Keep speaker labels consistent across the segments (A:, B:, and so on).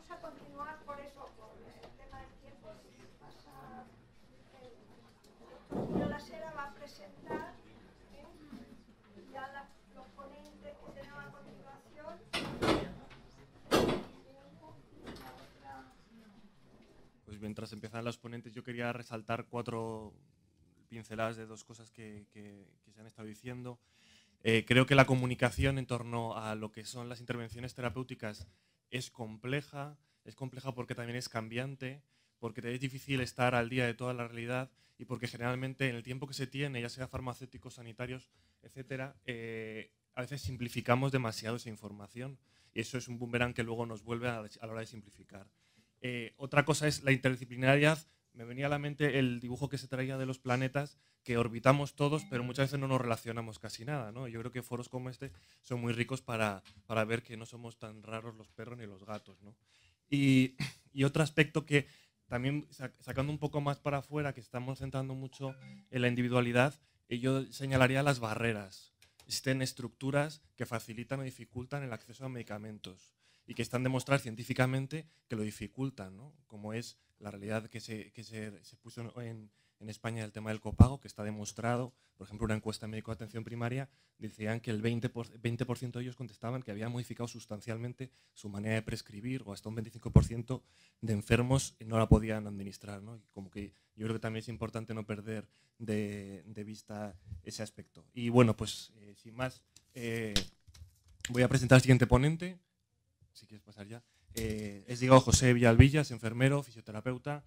A: vamos a continuar por eso, por el tema del tiempo. Pasa, el doctor Lasera va a presentar ya los ponentes que tenemos a continuación.
B: Pues mientras empiezan los ponentes, yo quería resaltar 4 pinceladas de 2 cosas que se han estado diciendo. Creo que la comunicación en torno a lo que son las intervenciones terapéuticas es compleja porque también es cambiante, porque es difícil estar al día de toda la realidad y porque generalmente en el tiempo que se tiene, ya sea farmacéuticos, sanitarios, etcétera, a veces simplificamos demasiado esa información y eso es un boomerang que luego nos vuelve a la hora de simplificar. Otra cosa es la interdisciplinariedad. Me venía a la mente el dibujo que se traía de los planetas, que orbitamos todos, pero muchas veces no nos relacionamos casi nada, ¿no? Yo creo que foros como este son muy ricos para ver que no somos tan raros los perros ni los gatos, ¿no? Y otro aspecto que también, sacando un poco más para afuera, que estamos centrando mucho en la individualidad, yo señalaría las barreras. Existen estructuras que facilitan o dificultan el acceso a medicamentos y que están demostradas científicamente que lo dificultan, ¿no? Como es la realidad que se puso en España el tema del copago, que está demostrado. Por ejemplo, una encuesta médico de atención primaria decían que el 20% de ellos contestaban que había modificado sustancialmente su manera de prescribir, o hasta un 25% de enfermos no la podían administrar, ¿no? Y como que yo creo que también es importante no perder de vista ese aspecto. Y bueno, pues sin más, voy a presentar al siguiente ponente. Si quieres pasar ya. Es Diego José Villalvillas, enfermero, fisioterapeuta,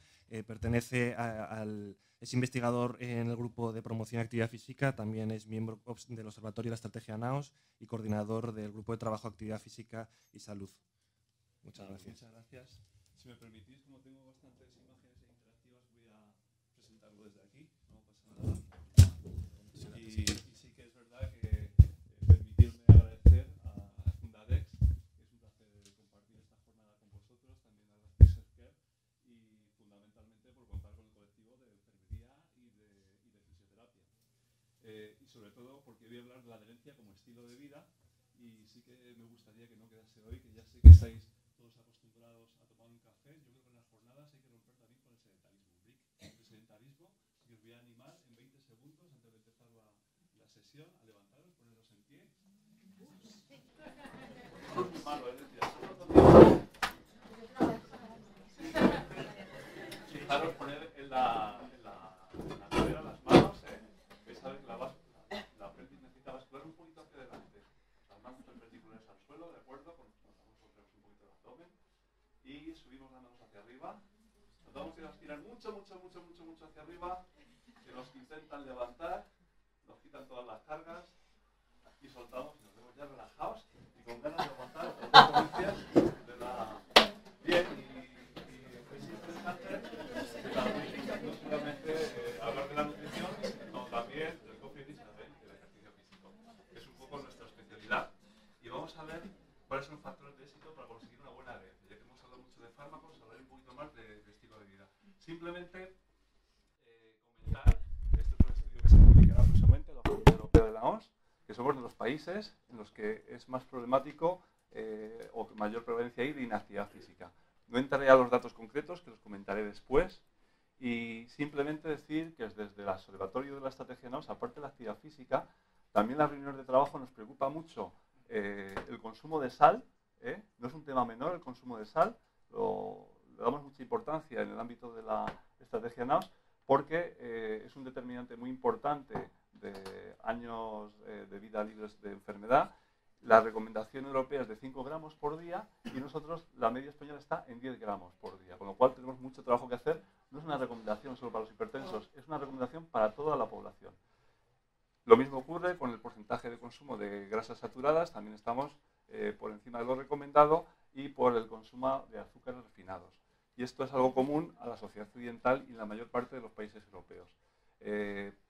B: es investigador en el grupo de promoción de actividad física, también es miembro del Observatorio de la Estrategia NAOS y coordinador del grupo de trabajo actividad física y salud. Muchas gracias.
C: Muchas gracias. Si me permitís, como tengo bastantes imágenes interactivas, voy a presentarlo desde aquí, no pasa nada. Y sí que es verdad que permitirme agradecer a Fundadex. Es un placer compartir esta jornada con vosotros, también a las Pixelcare y fundamentalmente por contar con el colectivo de enfermería y de fisioterapia. Y sobre todo porque voy a hablar de la adherencia como estilo de vida y sí que me gustaría que no quedase hoy, que ya sé que estáis todos acostumbrados a tomar un café. Yo creo que en las jornadas hay que romper también con el sedentarismo. El sedentarismo, y os voy a animar en 20 segundos antes de empezar la sesión a levantaros, poneros en pie. Es malo, es decir, fijaros poner en la cadera las manos, pensáis que la pelvis necesita bascular un poquito hacia adelante. Las manos perpendiculares al suelo, ¿de acuerdo? Notamos un poquito el abdomen y subimos las manos hacia arriba. Notamos que nos tiran mucho hacia arriba, que nos intentan levantar, nos quitan todas las cargas y soltamos y nos vemos ya relajados y con ganas de aguantar otras provincias de la... Bien, y es interesante que la nutrición no solamente hablar de la nutrición, sino también del coffee discipline, del ejercicio físico, que es un poco nuestra especialidad. Y vamos a ver cuáles son los factores de éxito para conseguir una buena adherencia. Ya que hemos hablado mucho de fármacos, hablaré un poquito más de estilo de vida. Simplemente comentar, este es un estudio que se publicará próximamente en la Oficina Europea de la OMS, que somos de los países en los que es más problemático o mayor prevalencia hay de inactividad física. No entraré a los datos concretos, que los comentaré después, y simplemente decir que desde el Observatorio de la Estrategia NAOS, aparte de la actividad física, también en las reuniones de trabajo nos preocupa mucho el consumo de sal. No es un tema menor el consumo de sal, le damos mucha importancia en el ámbito de la Estrategia NAOS, porque es un determinante muy importante de años de vida libres de enfermedad. La recomendación europea es de 5 gramos por día y nosotros, la media española está en 10 gramos por día, con lo cual tenemos mucho trabajo que hacer. No es una recomendación solo para los hipertensos, es una recomendación para toda la población. Lo mismo ocurre con el porcentaje de consumo de grasas saturadas, también estamos por encima de lo recomendado, y por el consumo de azúcares refinados. Y esto es algo común a la sociedad occidental y en la mayor parte de los países europeos.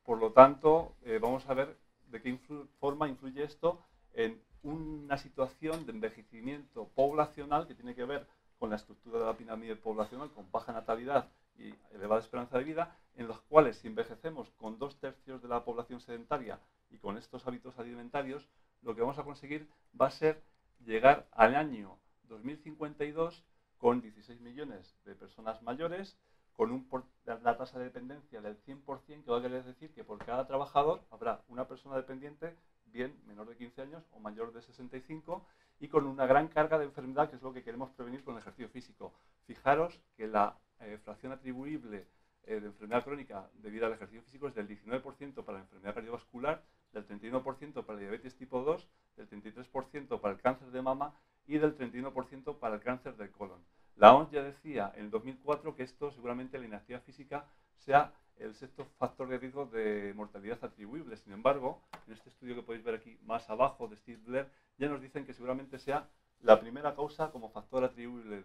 C: Por lo tanto, vamos a ver de qué forma influye esto en una situación de envejecimiento poblacional que tiene que ver con la estructura de la pirámide poblacional, con baja natalidad y elevada esperanza de vida, en los cuales si envejecemos con 2/3 de la población sedentaria y con estos hábitos alimentarios, lo que vamos a conseguir va a ser llegar al año 2052 con 16 millones de personas mayores, con la tasa de dependencia del 100%, que va a querer decir que por cada trabajador habrá una persona dependiente, bien menor de 15 años o mayor de 65, y con una gran carga de enfermedad, que es lo que queremos prevenir con el ejercicio físico. Fijaros que la fracción atribuible de enfermedad crónica debido al ejercicio físico es del 19% para la enfermedad cardiovascular, del 31% para la diabetes tipo 2, del 33% para el cáncer de mama y del 31% para el cáncer del colon. La OMS ya decía en el 2004 que esto seguramente la inactividad física sea el sexto factor de riesgo de mortalidad atribuible. Sin embargo, en este estudio que podéis ver aquí más abajo de Steve Blair, ya nos dicen que seguramente sea la primera causa como factor atribuible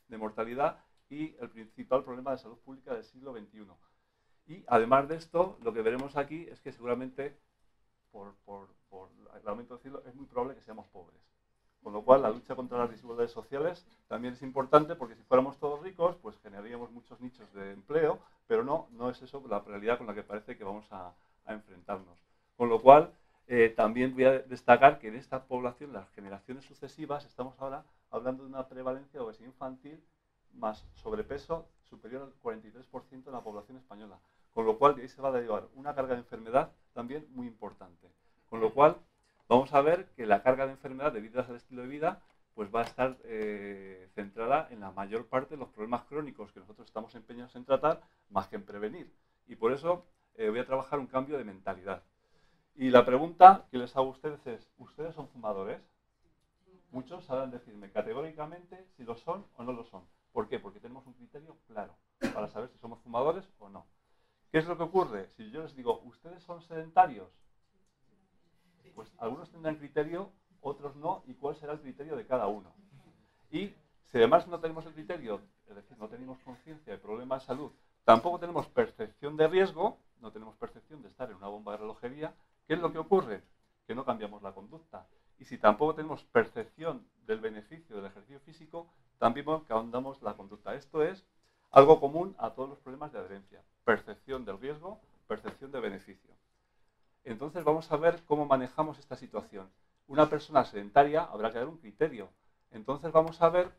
C: de mortalidad y el principal problema de salud pública del siglo XXI. Y además de esto, lo que veremos aquí es que seguramente por el aumento del siglo es muy probable que seamos pobres. Con lo cual, la lucha contra las desigualdades sociales también es importante, porque si fuéramos todos ricos, pues generaríamos muchos nichos de empleo, pero no es eso la realidad con la que parece que vamos a enfrentarnos. Con lo cual, también voy a destacar que en esta población, las generaciones sucesivas, estamos ahora hablando de una prevalencia de obesidad infantil más sobrepeso superior al 43% de la población española. Con lo cual, de ahí se va a derivar una carga de enfermedad también muy importante. Con lo cual, vamos a ver que la carga de enfermedad debido al estilo de vida pues va a estar centrada en la mayor parte de los problemas crónicos que nosotros estamos empeñados en tratar, más que en prevenir. Y por eso voy a trabajar un cambio de mentalidad. Y la pregunta que les hago a ustedes es, ¿ustedes son fumadores? Muchos sabrán decirme categóricamente si lo son o no lo son. ¿Por qué? Porque tenemos un criterio claro para saber si somos fumadores o no. ¿Qué es lo que ocurre? Si yo les digo, ¿ustedes son sedentarios? Pues algunos tendrán criterio, otros no, y cuál será el criterio de cada uno. Y si además no tenemos el criterio, es decir, no tenemos conciencia de problemas de salud, tampoco tenemos percepción de riesgo, no tenemos percepción de estar en una bomba de relojería, ¿qué es lo que ocurre? Que no cambiamos la conducta. Y si tampoco tenemos percepción del beneficio del ejercicio físico, también cambiamos la conducta. Esto es algo común a todos los problemas de adherencia. Percepción del riesgo, percepción de beneficio. Entonces vamos a ver cómo manejamos esta situación. Una persona sedentaria habrá que dar un criterio. Entonces vamos a ver,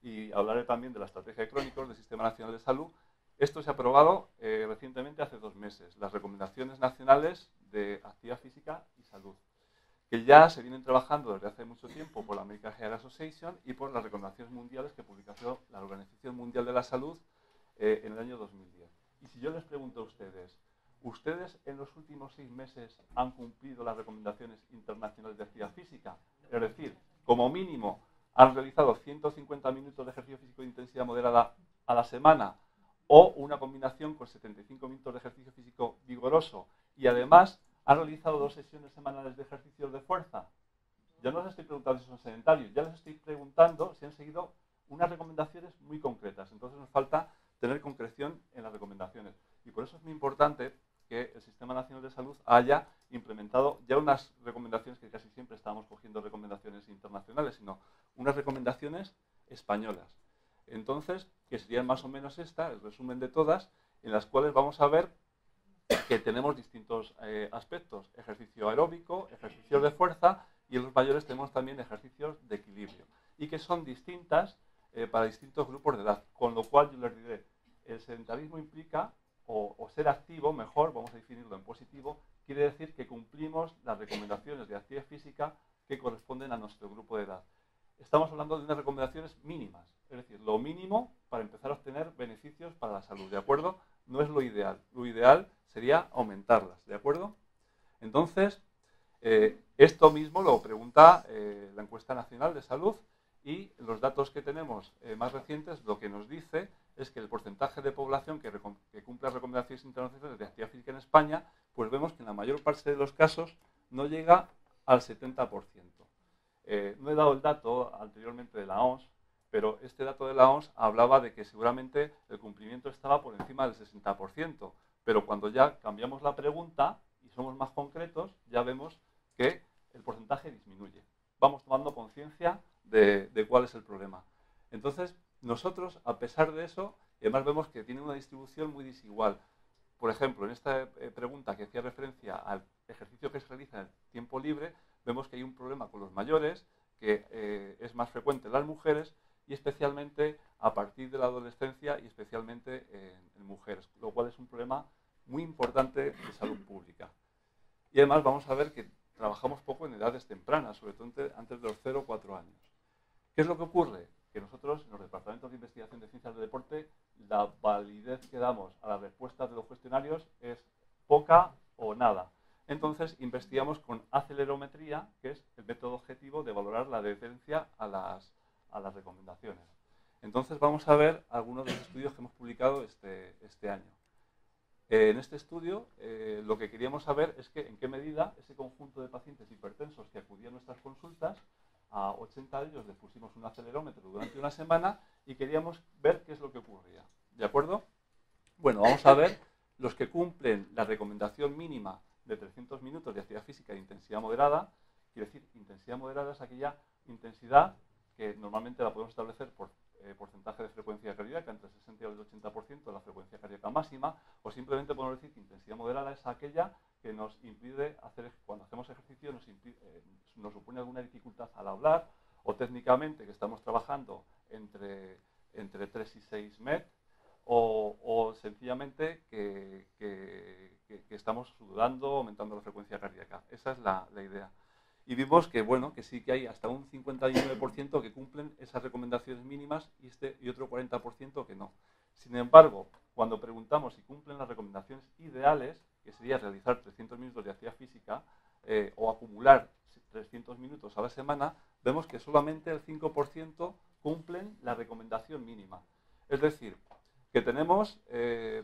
C: y hablaré también de la estrategia de crónicos del Sistema Nacional de Salud. Esto se ha aprobado recientemente, hace 2 meses, las recomendaciones nacionales de actividad física y salud, que ya se vienen trabajando desde hace mucho tiempo por la American Heart Association y por las recomendaciones mundiales que publicó la Organización Mundial de la Salud en el año 2010. Y si yo les pregunto a ustedes, ¿ustedes en los últimos 6 meses han cumplido las recomendaciones internacionales de actividad física? Es decir, como mínimo han realizado 150 minutos de ejercicio físico de intensidad moderada a la semana o una combinación con 75 minutos de ejercicio físico vigoroso y además han realizado 2 sesiones semanales de ejercicios de fuerza. Yo no les estoy preguntando si son sedentarios, ya les estoy preguntando si han seguido unas recomendaciones muy concretas. Entonces nos falta tener concreción en las recomendaciones. Y por eso es muy importante que el Sistema Nacional de Salud haya implementado ya unas recomendaciones, que casi siempre estamos cogiendo recomendaciones internacionales, sino unas recomendaciones españolas. Entonces, que serían más o menos el resumen de todas, en las cuales vamos a ver que tenemos distintos aspectos: ejercicio aeróbico, ejercicios de fuerza, y en los mayores tenemos también ejercicios de equilibrio, y que son distintas para distintos grupos de edad. Con lo cual yo les diré, el sedentarismo implica, o ser activo, mejor, vamos a definirlo en positivo, quiere decir que cumplimos las recomendaciones de actividad física que corresponden a nuestro grupo de edad. Estamos hablando de unas recomendaciones mínimas, es decir, lo mínimo para empezar a obtener beneficios para la salud, ¿de acuerdo? No es lo ideal. Lo ideal sería aumentarlas, ¿de acuerdo? Entonces, esto mismo lo pregunta la encuesta nacional de salud, y los datos que tenemos más recientes lo que nos dice es que el porcentaje de población que cumple las recomendaciones internacionales de actividad física en España, pues vemos que en la mayor parte de los casos no llega al 70%. No he dado el dato anteriormente de la OMS, pero este dato de la OMS hablaba de que seguramente el cumplimiento estaba por encima del 60%, pero cuando ya cambiamos la pregunta y somos más concretos, ya vemos que el porcentaje disminuye. Vamos tomando conciencia de cuál es el problema. Entonces, nosotros, a pesar de eso, además vemos que tiene una distribución muy desigual. Por ejemplo, en esta pregunta que hacía referencia al ejercicio que se realiza en el tiempo libre, vemos que hay un problema con los mayores, que es más frecuente en las mujeres, y especialmente adolescencia y especialmente en mujeres, lo cual es un problema muy importante de salud pública. Y además vamos a ver que trabajamos poco en edades tempranas, sobre todo antes de los 0 o 4 años. ¿Qué es lo que ocurre? Que nosotros, en los departamentos de investigación de ciencias del deporte, la validez que damos a las respuestas de los cuestionarios es poca o nada. Entonces, investigamos con acelerometría, que es el método objetivo de valorar la adherencia a las recomendaciones. Entonces, vamos a ver algunos de los estudios que hemos publicado este año. En este estudio, lo que queríamos saber es que en qué medida ese conjunto de pacientes hipertensos que acudían a nuestras consultas, a 80 de ellos les pusimos un acelerómetro durante una semana y queríamos ver qué es lo que ocurría. ¿De acuerdo? Bueno, vamos a ver los que cumplen la recomendación mínima de 300 minutos de actividad física de intensidad moderada. Quiere decir, intensidad moderada es aquella intensidad que normalmente la podemos establecer por porcentaje de frecuencia cardíaca, entre el 60 y el 80% de la frecuencia cardíaca máxima, o simplemente podemos decir que intensidad moderada es aquella que nos impide hacer, cuando hacemos ejercicio, nos supone alguna dificultad al hablar, o técnicamente que estamos trabajando entre 3 y 6 MET, o sencillamente que estamos sudando, aumentando la frecuencia cardíaca. Esa es la idea. Y vimos que, bueno, que sí que hay hasta un 59% que cumplen esas recomendaciones mínimas y otro 40% que no. Sin embargo, cuando preguntamos si cumplen las recomendaciones ideales, que sería realizar 300 minutos de actividad física o acumular 300 minutos a la semana, vemos que solamente el 5% cumplen la recomendación mínima. Es decir, que tenemos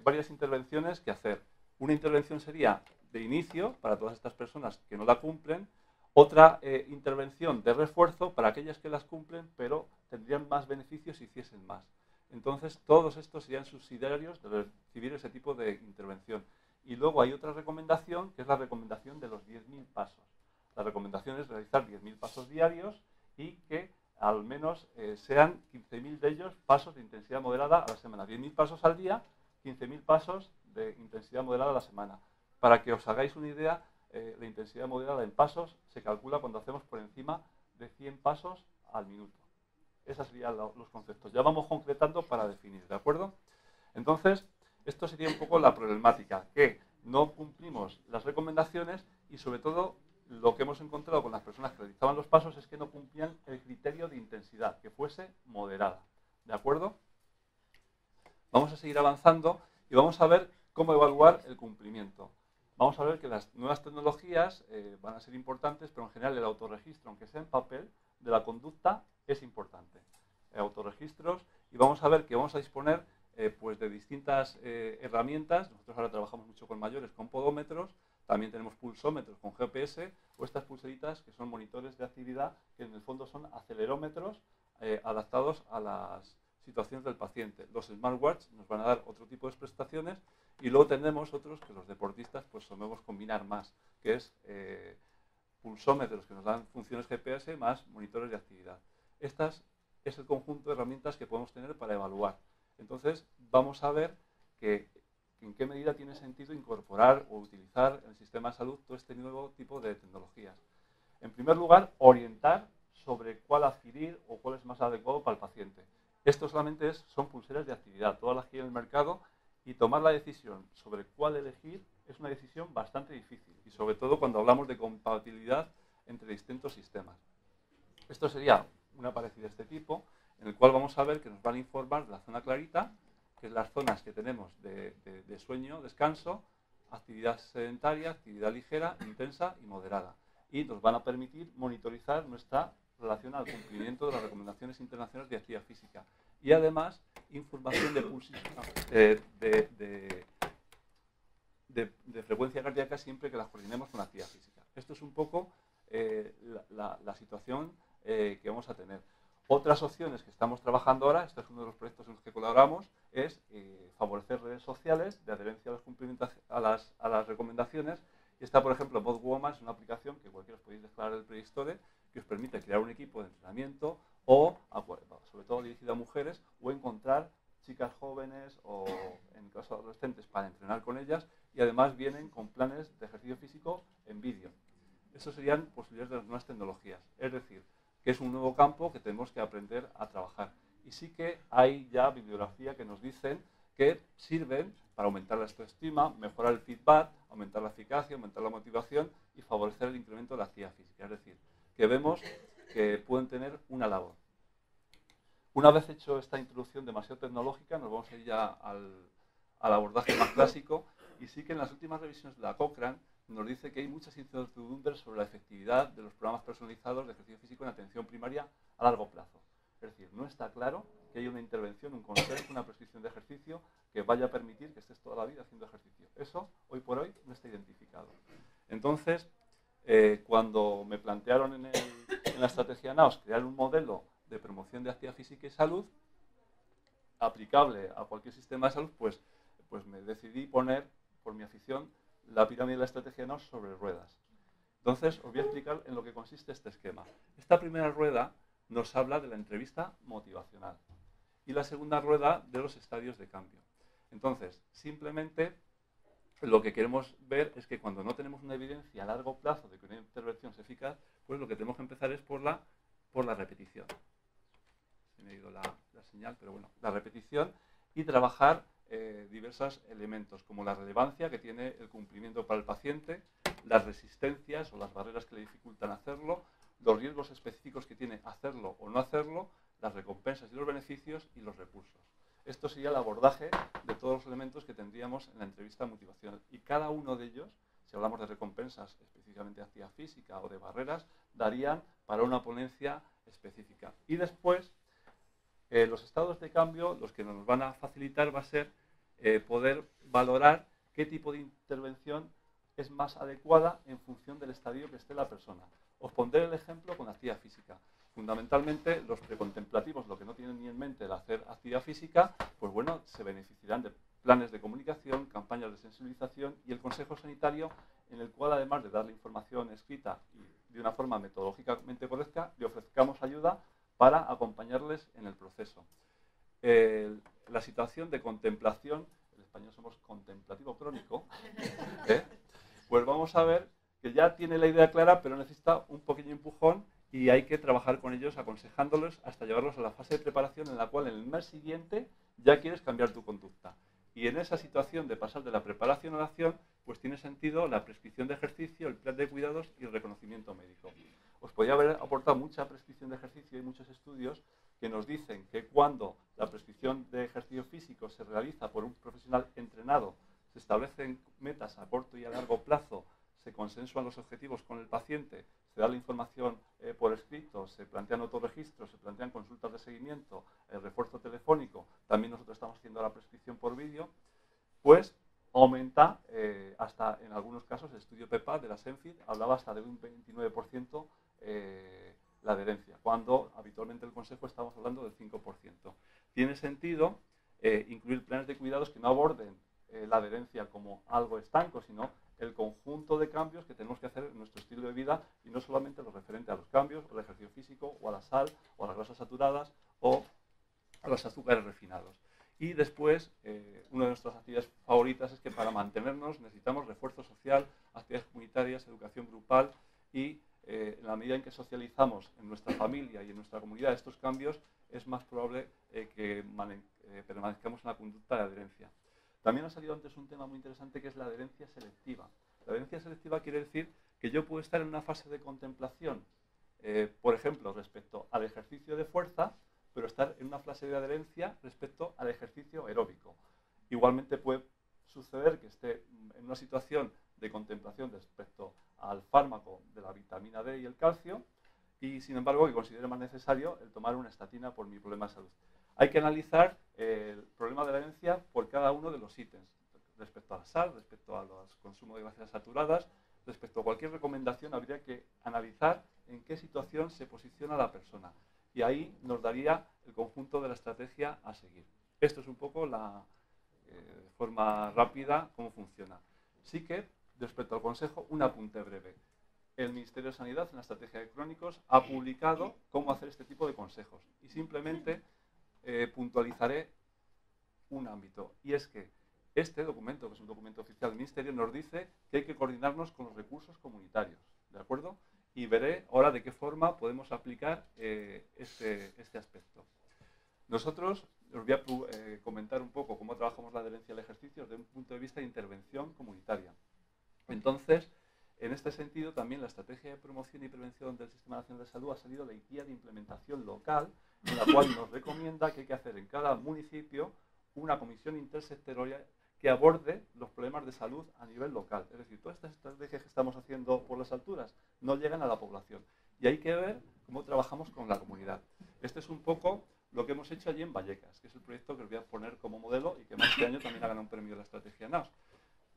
C: varias intervenciones que hacer. Una intervención sería de inicio para todas estas personas que no la cumplen. Otra intervención de refuerzo para aquellas que las cumplen, pero tendrían más beneficios si hiciesen más. Entonces, todos estos serían subsidiarios de recibir ese tipo de intervención. Y luego hay otra recomendación, que es la recomendación de los 10.000 pasos. La recomendación es realizar 10.000 pasos diarios y que al menos sean 15.000 de ellos pasos de intensidad moderada a la semana. 10.000 pasos al día, 15.000 pasos de intensidad moderada a la semana. Para que os hagáis una idea, la intensidad moderada en pasos se calcula cuando hacemos por encima de 100 pasos al minuto. Esos serían los conceptos. Ya vamos concretando para definir, ¿de acuerdo? Entonces, esto sería un poco la problemática, que no cumplimos las recomendaciones y sobre todo lo que hemos encontrado con las personas que realizaban los pasos es que no cumplían el criterio de intensidad, que fuese moderada, ¿de acuerdo? Vamos a seguir avanzando y vamos a ver cómo evaluar el cumplimiento. Vamos a ver que las nuevas tecnologías van a ser importantes, pero en general el autorregistro, aunque sea en papel, de la conducta es importante. Autorregistros, y vamos a ver que vamos a disponer pues de distintas herramientas. Nosotros ahora trabajamos mucho con mayores, con podómetros, también tenemos pulsómetros con GPS, o estas pulseritas que son monitores de actividad, que en el fondo son acelerómetros adaptados a las situaciones del paciente. Los smartwatch nos van a dar otro tipo de prestaciones y luego tenemos otros que los deportistas pues solemos combinar más, que es pulsómetros que nos dan funciones GPS más monitores de actividad. Estas es el conjunto de herramientas que podemos tener para evaluar. Entonces vamos a ver en qué medida tiene sentido incorporar o utilizar en el sistema de salud todo este nuevo tipo de tecnologías. En primer lugar, orientar sobre cuál adquirir o cuál es más adecuado para el paciente. Esto solamente son pulseras de actividad, todas las que hay en el mercado, y tomar la decisión sobre cuál elegir es una decisión bastante difícil, y sobre todo cuando hablamos de compatibilidad entre distintos sistemas. Esto sería una parecida de este tipo, en el cual vamos a ver que nos van a informar de la zona clarita, que es las zonas que tenemos de sueño, descanso, actividad sedentaria, actividad ligera, intensa y moderada. Y nos van a permitir monitorizar nuestra relación al cumplimiento de las recomendaciones internacionales de actividad física. Y además, información de frecuencia cardíaca siempre que las coordinemos con la actividad física. Esto es un poco la situación que vamos a tener. Otras opciones que estamos trabajando ahora, este es uno de los proyectos en los que colaboramos, es favorecer redes sociales de adherencia a los cumplimientos a las recomendaciones. Y está, por ejemplo, BotWoman, es una aplicación que cualquiera os podéis descargar del Play Store, que os permite crear un equipo de entrenamiento o, sobre todo dirigido a mujeres, o encontrar chicas jóvenes o, en el caso de adolescentes, para entrenar con ellas, y además vienen con planes de ejercicio físico en vídeo. Eso serían posibilidades de las nuevas tecnologías. Es decir, que es un nuevo campo que tenemos que aprender a trabajar. Y sí que hay ya bibliografía que nos dicen que sirven para aumentar la autoestima, mejorar el feedback, aumentar la eficacia, aumentar la motivación y favorecer el incremento de la actividad física. Es decir, que vemos que pueden tener una labor. Una vez hecho esta introducción demasiado tecnológica, nos vamos a ir ya al abordaje más clásico, y sí que en las últimas revisiones de la Cochrane nos dice que hay muchas incertidumbres sobre la efectividad de los programas personalizados de ejercicio físico en atención primaria a largo plazo. Es decir, no está claro que haya una intervención, un consejo, una prescripción de ejercicio que vaya a permitir que estés toda la vida haciendo ejercicio. Eso, hoy por hoy, no está identificado. Entonces, cuando me plantearon en la estrategia NAOS crear un modelo de promoción de actividad física y salud aplicable a cualquier sistema de salud, pues me decidí poner, por mi afición, la pirámide de la estrategia NAOS sobre ruedas. Entonces, os voy a explicar en lo que consiste este esquema. Esta primera rueda nos habla de la entrevista motivacional y la segunda rueda de los estadios de cambio. Entonces, simplemente lo que queremos ver es que cuando no tenemos una evidencia a largo plazo de que una intervención es eficaz, pues lo que tenemos que empezar es por la repetición. Se me ha ido la señal, pero bueno, la repetición, y trabajar diversos elementos, como la relevancia que tiene el cumplimiento para el paciente, las resistencias o las barreras que le dificultan hacerlo, los riesgos específicos que tiene hacerlo o no hacerlo, las recompensas y los beneficios y los recursos. Esto sería el abordaje de todos los elementos que tendríamos en la entrevista motivacional. Y cada uno de ellos, si hablamos de recompensas específicamente de actividad física o de barreras, darían para una ponencia específica. Y después, los estados de cambio, los que nos van a facilitar va a ser poder valorar qué tipo de intervención es más adecuada en función del estadio que esté la persona. Os pondré el ejemplo con actividad física. Fundamentalmente, los precontemplativos, lo que no tienen ni en mente el hacer actividad física, pues bueno, se beneficiarán de planes de comunicación, campañas de sensibilización y el consejo sanitario, en el cual, además de darle información escrita y de una forma metodológicamente correcta, le ofrezcamos ayuda para acompañarles en el proceso. La situación de contemplación, en español somos contemplativo crónico, pues vamos a ver que ya tiene la idea clara, pero necesita un pequeño empujón y hay que trabajar con ellos aconsejándolos hasta llevarlos a la fase de preparación en la cual en el mes siguiente ya quieres cambiar tu conducta. Y en esa situación de pasar de la preparación a la acción, pues tiene sentido la prescripción de ejercicio, el plan de cuidados y el reconocimiento médico. Os podría haber aportado mucha prescripción de ejercicio y muchos estudios que nos dicen que cuando la prescripción de ejercicio físico se realiza por un profesional entrenado, se establecen metas a corto y a largo plazo, se consensúan los objetivos con el paciente, se da la información por escrito, se plantean autorregistros, se plantean consultas de seguimiento, el refuerzo telefónico, también nosotros estamos haciendo la prescripción por vídeo, pues aumenta hasta, en algunos casos, el estudio PEPA de la SENFIT hablaba hasta de un 29% la adherencia, cuando habitualmente el consejo estamos hablando del 5%. Tiene sentido incluir planes de cuidados que no aborden la adherencia como algo estanco, sino el conjunto de cambios que tenemos que hacer en nuestro estilo de vida y no solamente lo referente a los cambios, al ejercicio físico, o a la sal, o a las grasas saturadas, o a los azúcares refinados. Y después, una de nuestras actividades favoritas es que para mantenernos necesitamos refuerzo social, actividades comunitarias, educación grupal y en la medida en que socializamos en nuestra familia y en nuestra comunidad estos cambios, es más probable que permanezcamos en la conducta de adherencia. También ha salido antes un tema muy interesante que es la adherencia selectiva. La adherencia selectiva quiere decir que yo puedo estar en una fase de contemplación, por ejemplo, respecto al ejercicio de fuerza, pero estar en una fase de adherencia respecto al ejercicio aeróbico. Igualmente puede suceder que esté en una situación de contemplación respecto al fármaco de la vitamina D y el calcio, y sin embargo que considere más necesario el tomar una estatina por mi problema de salud. Hay que analizar el problema de la adherencia por cada uno de los ítems, respecto a la sal, respecto a los consumos de grasas saturadas, respecto a cualquier recomendación, habría que analizar en qué situación se posiciona la persona. Y ahí nos daría el conjunto de la estrategia a seguir. Esto es un poco de forma rápida cómo funciona. Sí que, respecto al consejo, un apunte breve. El Ministerio de Sanidad, en la estrategia de crónicos, ha publicado cómo hacer este tipo de consejos. Y simplemente puntualizaré un ámbito, y es que este documento, que es un documento oficial del Ministerio, nos dice que hay que coordinarnos con los recursos comunitarios, ¿de acuerdo? Y veré ahora de qué forma podemos aplicar este aspecto. Nosotros os voy a comentar un poco cómo trabajamos la adherencia al ejercicio desde un punto de vista de intervención comunitaria. Entonces, en este sentido, también la estrategia de promoción y prevención del Sistema Nacional de Salud ha salido de guía de implementación local, en la cual nos recomienda que hay que hacer en cada municipio una comisión intersectorial que aborde los problemas de salud a nivel local. Es decir, todas estas estrategias que estamos haciendo por las alturas no llegan a la población. Y hay que ver cómo trabajamos con la comunidad. Este es un poco lo que hemos hecho allí en Vallecas, que es el proyecto que os voy a poner como modelo y que más este año también ha ganado un premio de la estrategia NAOS.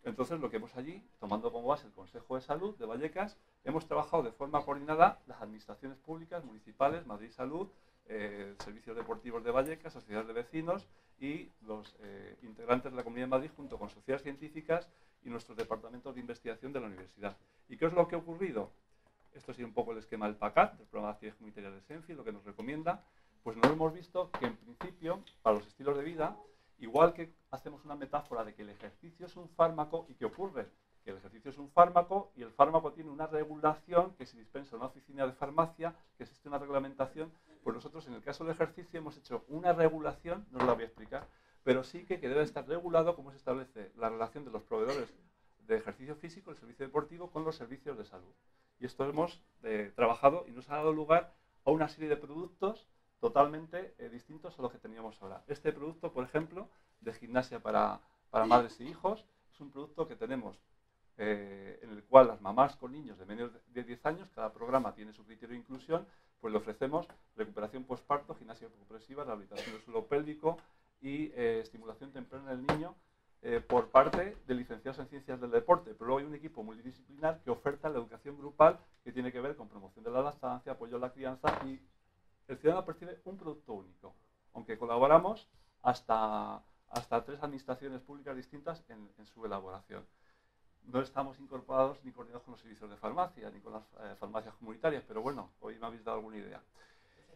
C: Entonces, lo que hemos allí, tomando como base el Consejo de Salud de Vallecas, hemos trabajado de forma coordinada las administraciones públicas, municipales, Madrid Salud, servicios deportivos de Vallecas, sociedades de vecinos y los integrantes de la Comunidad de Madrid junto con sociedades científicas y nuestros departamentos de investigación de la universidad. ¿Y qué es lo que ha ocurrido? Esto sí un poco el esquema del PACAT, del Programa de Actividades Comunitarias de SENFI, lo que nos recomienda. Pues nos hemos visto que en principio, para los estilos de vida, igual que hacemos una metáfora de que el ejercicio es un fármaco, ¿y qué ocurre? Que el ejercicio es un fármaco y el fármaco tiene una regulación que se dispensa en una oficina de farmacia, que existe una reglamentación. Pues nosotros en el caso del ejercicio hemos hecho una regulación, no os la voy a explicar, pero sí que debe estar regulado cómo se establece la relación de los proveedores de ejercicio físico, el servicio deportivo, con los servicios de salud. Y esto hemos trabajado y nos ha dado lugar a una serie de productos totalmente distintos a los que teníamos ahora. Este producto, por ejemplo, de gimnasia para madres e hijos, es un producto que tenemos en el cual las mamás con niños de menos de 10 años, cada programa tiene su criterio de inclusión, pues le ofrecemos recuperación postparto, gimnasia progresiva, rehabilitación del suelo pélvico y estimulación temprana del niño por parte de licenciados en ciencias del deporte. Pero luego hay un equipo multidisciplinar que oferta la educación grupal que tiene que ver con promoción de la lactancia, apoyo a la crianza y el ciudadano percibe un producto único, aunque colaboramos hasta 3 administraciones públicas distintas en su elaboración. No estamos incorporados ni coordinados con los servicios de farmacia, ni con las farmacias comunitarias, pero bueno, hoy me habéis dado alguna idea.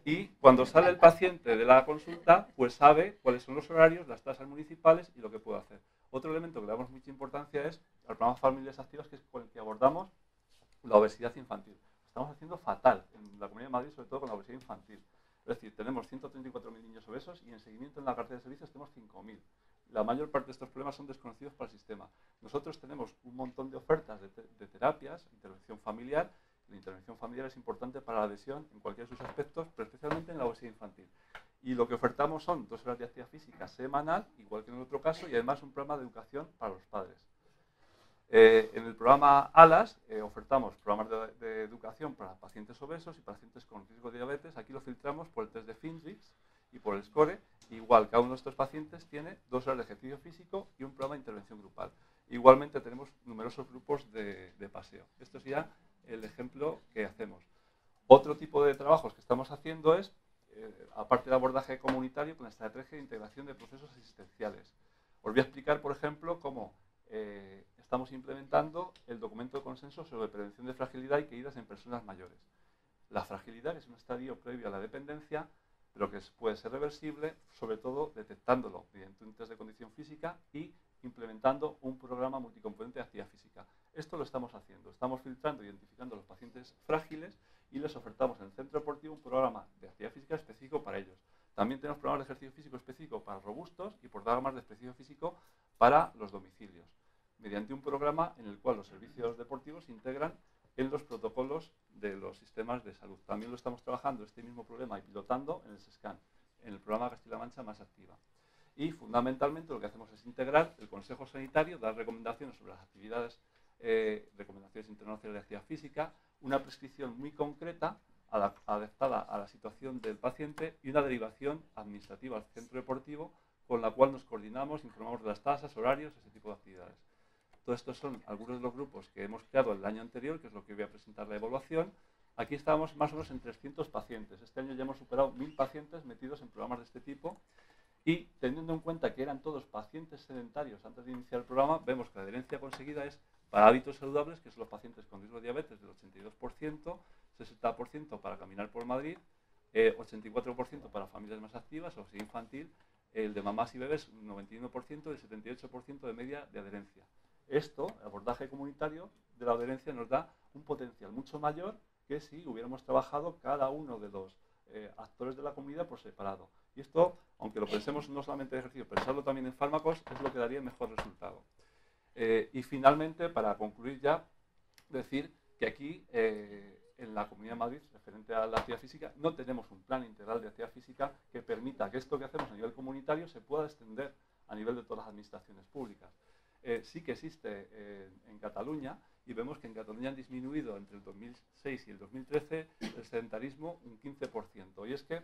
C: Y cuando sale el paciente de la consulta, pues sabe cuáles son los horarios, las tasas municipales y lo que puede hacer. Otro elemento que le damos mucha importancia es el programa Familias Activas, que es con el que abordamos la obesidad infantil. Estamos haciendo fatal en la Comunidad de Madrid, sobre todo con la obesidad infantil. Es decir, tenemos 134.000 niños obesos y en seguimiento en la cartera de servicios tenemos 5.000. La mayor parte de estos problemas son desconocidos para el sistema. Nosotros tenemos un montón de ofertas de terapias, intervención familiar. La intervención familiar es importante para la adhesión en cualquiera de sus aspectos, pero especialmente en la obesidad infantil. Y lo que ofertamos son 2 horas de actividad física semanal, igual que en el otro caso, y además un programa de educación para los padres. En el programa ALAS ofertamos programas de educación para pacientes obesos y pacientes con riesgo de diabetes. Aquí lo filtramos por el test de Finrix y por el SCORE. Igual, cada uno de estos pacientes tiene 2 horas de ejercicio físico y un programa de intervención grupal. Igualmente tenemos numerosos grupos de paseo. Esto es ya el ejemplo que hacemos. Otro tipo de trabajos que estamos haciendo es, aparte del abordaje comunitario, con la estrategia de integración de procesos asistenciales. Os voy a explicar, por ejemplo, cómo estamos implementando el documento de consenso sobre prevención de fragilidad y caídas en personas mayores. La fragilidad es un estadio previo a la dependencia, pero que puede ser reversible, sobre todo detectándolo mediante un test de condición física y implementando un programa multicomponente de actividad física. Esto lo estamos haciendo. Estamos filtrando, identificando a los pacientes frágiles y les ofertamos en el centro deportivo un programa de actividad física específico para ellos. También tenemos programas de ejercicio físico específico para robustos y programas de ejercicio físico para los domicilios, mediante un programa en el cual los servicios deportivos se integran en los protocolos de los sistemas de salud. También lo estamos trabajando este mismo problema y pilotando en el SESCAN, en el programa Castilla-La Mancha Más Activa. Y fundamentalmente lo que hacemos es integrar el Consejo Sanitario, dar recomendaciones sobre las actividades, recomendaciones internacionales de actividad física, una prescripción muy concreta adaptada a la situación del paciente y una derivación administrativa al centro deportivo con la cual nos coordinamos, informamos de las tasas, horarios, ese tipo de actividades. Todos estos son algunos de los grupos que hemos creado el año anterior, que es lo que voy a presentar la evaluación. Aquí estábamos más o menos en 300 pacientes. Este año ya hemos superado 1.000 pacientes metidos en programas de este tipo. Y teniendo en cuenta que eran todos pacientes sedentarios antes de iniciar el programa, vemos que la adherencia conseguida es para hábitos saludables, que son los pacientes con riesgo de diabetes del 82%, 60% para caminar por Madrid, 84% para familias más activas, obesidad infantil, el de mamás y bebés un 91% y el 78% de media de adherencia. Esto, el abordaje comunitario de la adherencia, nos da un potencial mucho mayor que si hubiéramos trabajado cada uno de los actores de la comunidad por separado. Y esto, aunque lo pensemos no solamente en ejercicio, pensarlo también en fármacos, es lo que daría el mejor resultado. Y finalmente, para concluir ya, decir que aquí, en la Comunidad de Madrid, referente a la actividad física, no tenemos un plan integral de actividad física que permita que esto que hacemos a nivel comunitario se pueda extender a nivel de todas las administraciones públicas. Sí que existe en Cataluña, y vemos que en Cataluña han disminuido entre el 2006 y el 2013 el sedentarismo un 15%. Y es que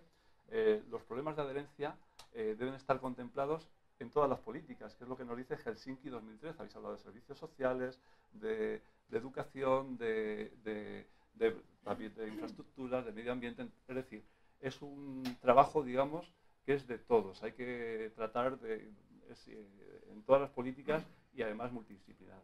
C: los problemas de adherencia deben estar contemplados en todas las políticas, que es lo que nos dice Helsinki 2013. Habéis hablado de servicios sociales, de educación, de infraestructuras, de medio ambiente. Es decir, es un trabajo, digamos, que es de todos. Hay que tratar en todas las políticas y además multidisciplinar.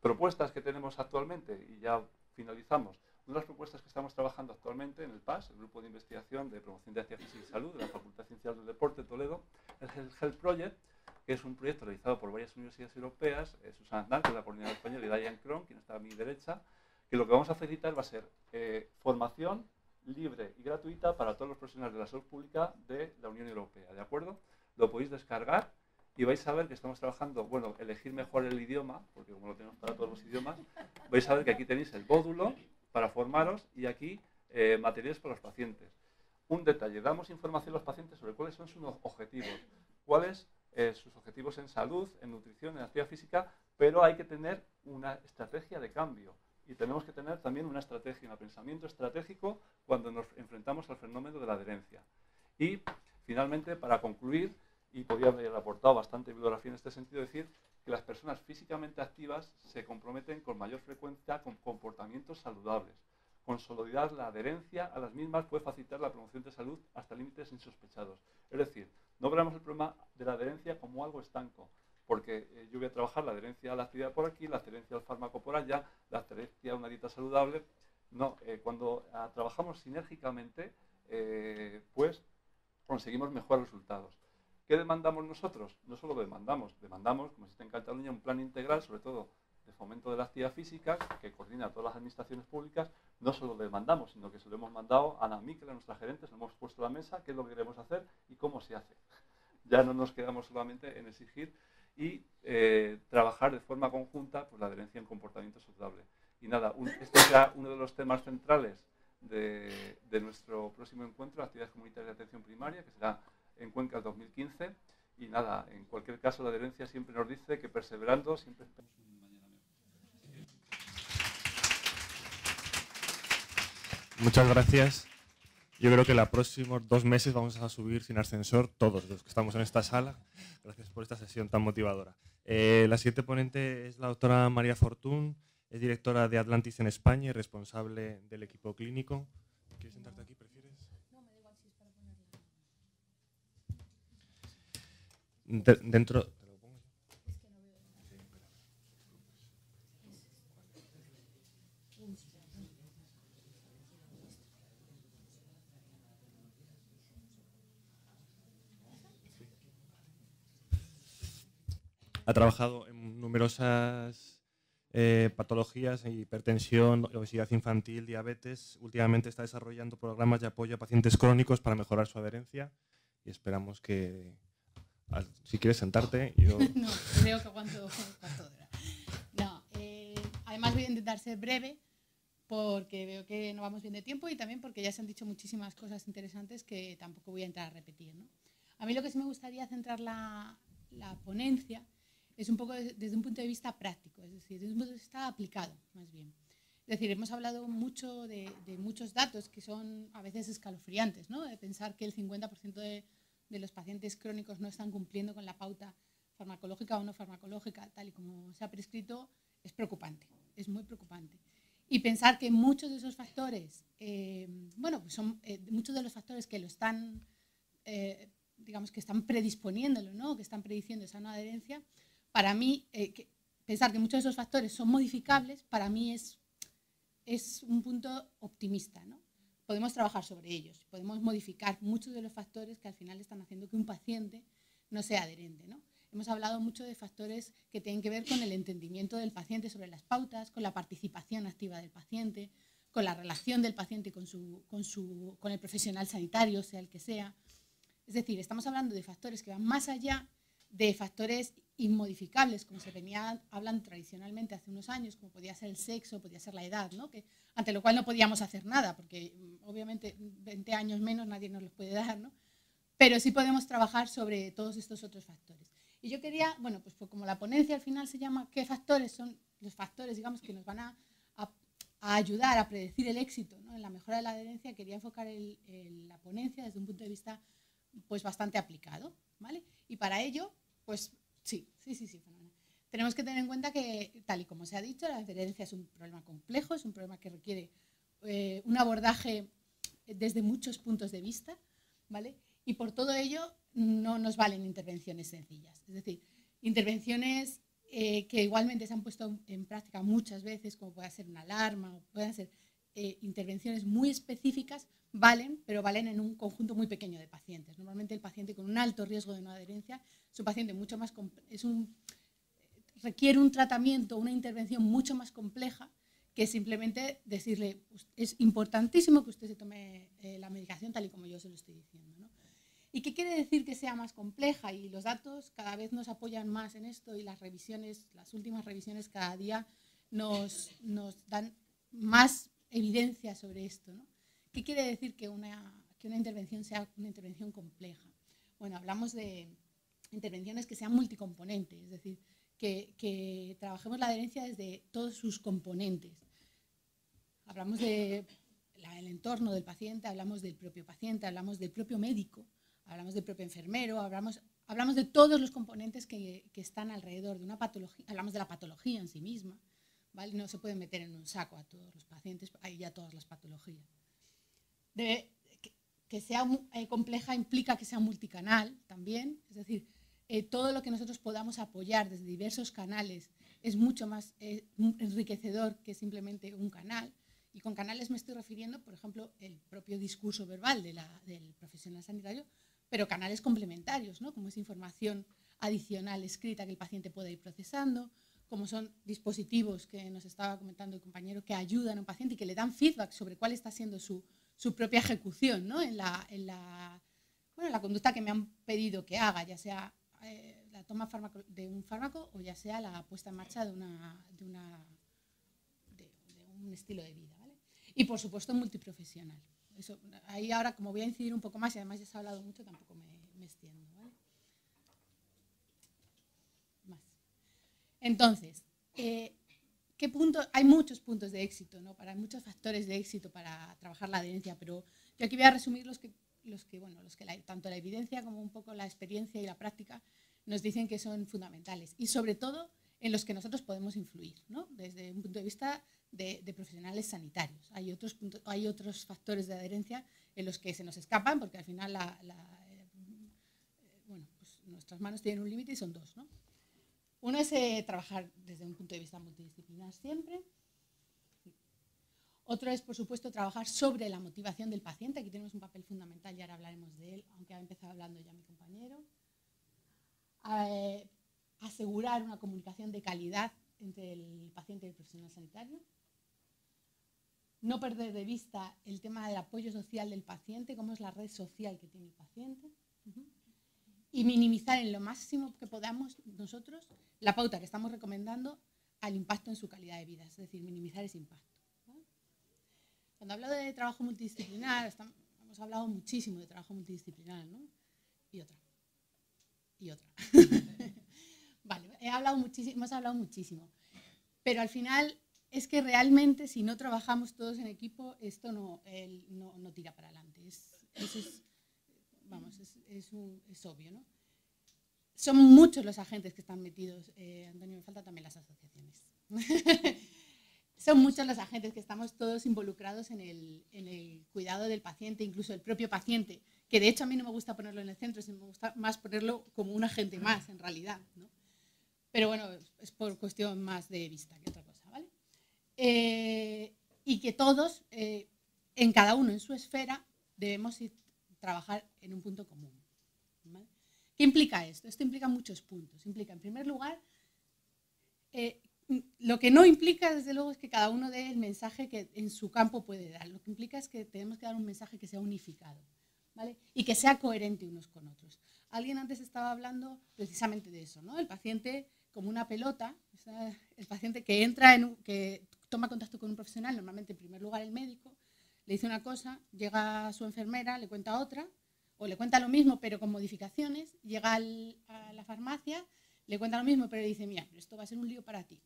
C: Propuestas que tenemos actualmente, y ya finalizamos. Una de las propuestas que estamos trabajando actualmente en el PAS, el Grupo de Investigación de Promoción de Actividad Física y Salud de la Facultad de Ciencias del Deporte de Toledo, es el Health Project, que es un proyecto realizado por varias universidades europeas, Susana Aznar, que es la coordinadora española, y Diane Cron, quien está a mi derecha, que lo que vamos a facilitar va a ser formación libre y gratuita para todos los profesionales de la salud pública de la Unión Europea, ¿de acuerdo? Lo podéis descargar y vais a ver que estamos trabajando, bueno, elegir mejor el idioma, porque como lo tenemos para todos los idiomas, vais a ver que aquí tenéis el módulo para formaros y aquí materiales para los pacientes. Un detalle, damos información a los pacientes sobre cuáles son sus objetivos, cuáles sus objetivos en salud, en nutrición, en actividad física, pero hay que tener una estrategia de cambio y tenemos que tener también una estrategia, un pensamiento estratégico cuando nos enfrentamos al fenómeno de la adherencia. Y finalmente, para concluir, y podría haber aportado bastante bibliografía en este sentido, decir que las personas físicamente activas se comprometen con mayor frecuencia con comportamientos saludables. Consolidar la adherencia a las mismas puede facilitar la promoción de salud hasta límites insospechados. Es decir, no veamos el problema de la adherencia como algo estanco, porque yo voy a trabajar la adherencia a la actividad por aquí, la adherencia al fármaco por allá, la adherencia a una dieta saludable. No, cuando trabajamos sinérgicamente, pues conseguimos mejores resultados. ¿Qué demandamos nosotros? No solo demandamos, como existe en Cataluña, un plan integral, sobre todo de fomento de la actividad física, que coordina a todas las administraciones públicas. No solo lo demandamos, sino que se lo hemos mandado a Ana Miquel, a nuestra gerente, se lo hemos puesto a la mesa, qué es lo que queremos hacer y cómo se hace. Ya no nos quedamos solamente en exigir y trabajar de forma conjunta pues, la adherencia en comportamiento saludable. Y nada, este será uno de los temas centrales de nuestro próximo encuentro, actividades comunitarias de atención primaria, que será en Cuenca 2015. Y nada, en cualquier caso la adherencia siempre nos dice que perseverando siempre esperamos un mañana mejor.
B: Muchas gracias. Yo creo que los próximos 2 meses vamos a subir sin ascensor todos los que estamos en esta sala. Gracias por esta sesión tan motivadora. La siguiente ponente es la doctora María Fortún, es directora de Atlantis en España y responsable del equipo clínico. ¿Quieres sentarte aquí, prefieres?
D: No, me da igual si es para ponerla.
B: Dentro... ¿Te lo pongo?
D: Es que no veo.
B: Ha trabajado en numerosas patologías, hipertensión, obesidad infantil, diabetes. Últimamente está desarrollando programas de apoyo a pacientes crónicos para mejorar su adherencia y esperamos que, si quieres sentarte, yo...
D: No, creo que aguanto cuarto de hora. No, además voy a intentar ser breve porque veo que no vamos bien de tiempo y también porque ya se han dicho muchísimas cosas interesantes que tampoco voy a entrar a repetir, ¿no? A mí lo que sí me gustaría centrar la ponencia es un poco desde un punto de vista práctico, es decir, desde un punto de vista aplicado, más bien. Es decir, hemos hablado mucho de muchos datos que son a veces escalofriantes, ¿no? De pensar que el 50% de los pacientes crónicos no están cumpliendo con la pauta farmacológica o no farmacológica, tal y como se ha prescrito, es preocupante, es muy preocupante. Y pensar que muchos de esos factores, bueno, pues son muchos de los factores que lo están, digamos, que están predisponiéndolo, ¿no? Que están prediciendo esa no adherencia, para mí, pensar que muchos de esos factores son modificables, para mí es un punto optimista, ¿no? Podemos trabajar sobre ellos, podemos modificar muchos de los factores que al final están haciendo que un paciente no sea adherente, ¿no? Hemos hablado mucho de factores que tienen que ver con el entendimiento del paciente sobre las pautas, con la participación activa del paciente, con la relación del paciente con el profesional sanitario, sea el que sea. Es decir, estamos hablando de factores que van más allá de factores inmodificables, como se venía hablando tradicionalmente hace unos años, como podía ser el sexo, podía ser la edad, ¿no? Ante lo cual no podíamos hacer nada, porque obviamente 20 años menos nadie nos los puede dar, ¿no? Pero sí podemos trabajar sobre todos estos otros factores. Y yo quería, bueno, pues como la ponencia al final se llama ¿qué factores son los factores, digamos, que nos van a ayudar a predecir el éxito, ¿no? En la mejora de la adherencia? Quería enfocar la ponencia desde un punto de vista pues bastante aplicado, ¿vale? Y para ello, pues sí, fenomenal. Tenemos que tener en cuenta que, tal y como se ha dicho, la adherencia es un problema complejo, es un problema que requiere un abordaje desde muchos puntos de vista, ¿vale? Y por todo ello no nos valen intervenciones sencillas. Es decir, intervenciones que igualmente se han puesto en práctica muchas veces, como puede ser una alarma, o pueden ser intervenciones muy específicas, valen, pero valen en un conjunto muy pequeño de pacientes. Normalmente el paciente con un alto riesgo de no adherencia es un paciente mucho más requiere un tratamiento, una intervención mucho más compleja que simplemente decirle, es importantísimo que usted se tome la medicación tal y como yo se lo estoy diciendo, ¿no? ¿Y qué quiere decir que sea más compleja? Y los datos cada vez nos apoyan más en esto y las revisiones, las últimas revisiones cada día nos dan más evidencia sobre esto, ¿no? ¿Qué quiere decir que una intervención sea una intervención compleja? Bueno, hablamos de intervenciones que sean multicomponentes, es decir, que trabajemos la adherencia desde todos sus componentes. Hablamos del entorno del paciente, hablamos del propio paciente, hablamos del propio médico, hablamos del propio enfermero, hablamos de todos los componentes que están alrededor de una patología, hablamos de la patología en sí misma, ¿vale? No se puede meter en un saco a todos los pacientes, hay ya todas las patologías. Que sea compleja implica que sea multicanal también, es decir, todo lo que nosotros podamos apoyar desde diversos canales es mucho más enriquecedor que simplemente un canal. Y con canales me estoy refiriendo, por ejemplo, el propio discurso verbal del profesional sanitario, pero canales complementarios, ¿no? Como es información adicional escrita que el paciente puede ir procesando, como son dispositivos que nos estaba comentando el compañero que ayudan a un paciente y que le dan feedback sobre cuál está siendo su propia ejecución, ¿no? en la conducta que me han pedido que haga, ya sea la toma de un fármaco o ya sea la puesta en marcha de un estilo de vida, ¿vale? Y por supuesto multiprofesional. Eso, ahí ahora como voy a incidir un poco más y además ya se ha hablado mucho, tampoco me extiendo, ¿vale? Más. Entonces, ¿qué punto? Hay muchos puntos de éxito, ¿no? Hay muchos factores de éxito para trabajar la adherencia, pero yo aquí voy a resumir los que tanto la evidencia como un poco la experiencia y la práctica nos dicen que son fundamentales y sobre todo en los que nosotros podemos influir, ¿no? Desde un punto de vista de profesionales sanitarios. Hay otros factores de adherencia en los que se nos escapan porque al final pues nuestras manos tienen un límite y son dos, ¿no? Uno es trabajar desde un punto de vista multidisciplinar siempre. Otro es, por supuesto, trabajar sobre la motivación del paciente. Aquí tenemos un papel fundamental y ahora hablaremos de él, aunque ha empezado hablando ya mi compañero. Asegurar una comunicación de calidad entre el paciente y el profesional sanitario. No perder de vista el tema del apoyo social del paciente, cómo es la red social que tiene el paciente. Y minimizar en lo máximo que podamos nosotros la pauta que estamos recomendando al impacto en su calidad de vida, es decir, minimizar ese impacto. Cuando hablo de trabajo multidisciplinar, hemos hablado muchísimo de trabajo multidisciplinar, ¿no? Y otra. Vale, hemos hablado muchísimo. Pero al final es que realmente si no trabajamos todos en equipo, esto no tira para adelante. Es obvio, ¿no? Son muchos los agentes que están metidos. Antonio, me faltan también las asociaciones. Son muchos los agentes que estamos todos involucrados en el cuidado del paciente, incluso el propio paciente, que de hecho a mí no me gusta ponerlo en el centro, sino me gusta más ponerlo como un agente más, en realidad, ¿no? Pero bueno, es por cuestión más de vista que otra cosa, ¿vale? Y que todos, en cada uno en su esfera, debemos trabajar en un punto común, ¿vale? ¿Qué implica esto? Esto implica muchos puntos. Implica, en primer lugar, Lo que no implica, desde luego, es que cada uno dé el mensaje que en su campo puede dar. Lo que implica es que tenemos que dar un mensaje que sea unificado, ¿vale? Y que sea coherente unos con otros. Alguien antes estaba hablando precisamente de eso, ¿no? El paciente como una pelota, el paciente que entra que toma contacto con un profesional, normalmente en primer lugar el médico, le dice una cosa, llega su enfermera, le cuenta otra, o le cuenta lo mismo pero con modificaciones, llega a la farmacia, le cuenta lo mismo pero le dice, mira, pero esto va a ser un lío para ti,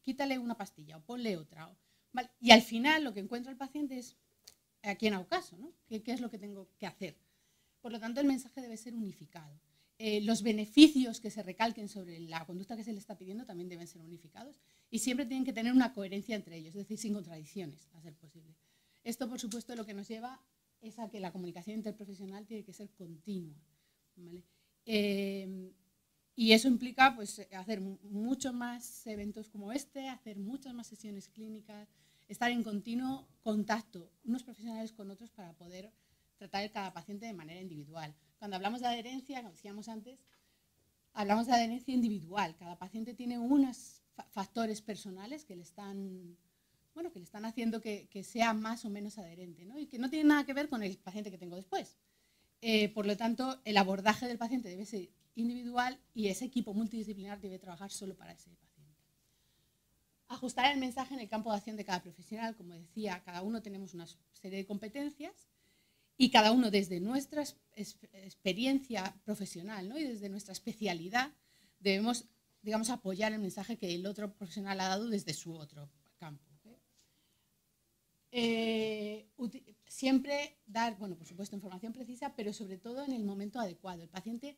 D: quítale una pastilla o ponle otra. ¿Vale? Y al final lo que encuentra el paciente es a quién hago caso, ¿no? ¿Qué es lo que tengo que hacer? Por lo tanto, el mensaje debe ser unificado. Los beneficios que se recalquen sobre la conducta que se le está pidiendo también deben ser unificados y siempre tienen que tener una coherencia entre ellos, es decir, sin contradicciones, a ser posible. Esto, por supuesto, lo que nos lleva es a que la comunicación interprofesional tiene que ser continua, ¿vale? Y eso implica pues, hacer muchos más eventos como este, hacer muchas más sesiones clínicas, estar en continuo contacto unos profesionales con otros para poder tratar cada paciente de manera individual. Cuando hablamos de adherencia, como decíamos antes, hablamos de adherencia individual. Cada paciente tiene unos factores personales que le están, bueno, que le están haciendo que sea más o menos adherente, ¿no? Y que no tiene nada que ver con el paciente que tengo después. Por lo tanto, el abordaje del paciente debe ser individual y ese equipo multidisciplinar debe trabajar solo para ese paciente. Ajustar el mensaje en el campo de acción de cada profesional. Como decía, cada uno tenemos una serie de competencias y cada uno desde nuestra experiencia profesional, ¿no? Y desde nuestra especialidad debemos, digamos, apoyar el mensaje que el otro profesional ha dado desde su otro campo. Siempre dar, bueno, por supuesto, información precisa, pero sobre todo en el momento adecuado. El paciente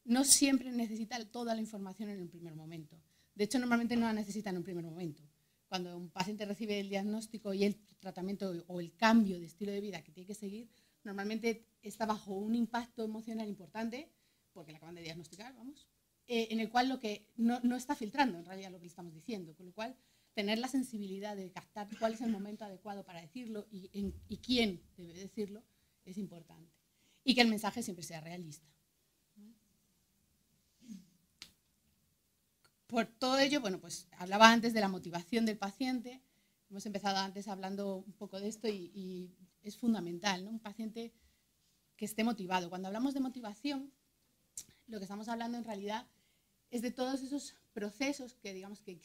D: no siempre necesita toda la información en el primer momento. De hecho, normalmente no la necesita en un primer momento. Cuando un paciente recibe el diagnóstico y el tratamiento o el cambio de estilo de vida que tiene que seguir, normalmente está bajo un impacto emocional importante, porque le acaban de diagnosticar, vamos, en el cual lo que no está filtrando en realidad lo que le estamos diciendo, con lo cual tener la sensibilidad de captar cuál es el momento adecuado para decirlo y quién debe decirlo es importante. Y que el mensaje siempre sea realista. Por todo ello, bueno, pues hablaba antes de la motivación del paciente, hemos empezado antes hablando un poco de esto y es fundamental, ¿no? Un paciente que esté motivado. Cuando hablamos de motivación, lo que estamos hablando en realidad es de todos esos procesos que, digamos, que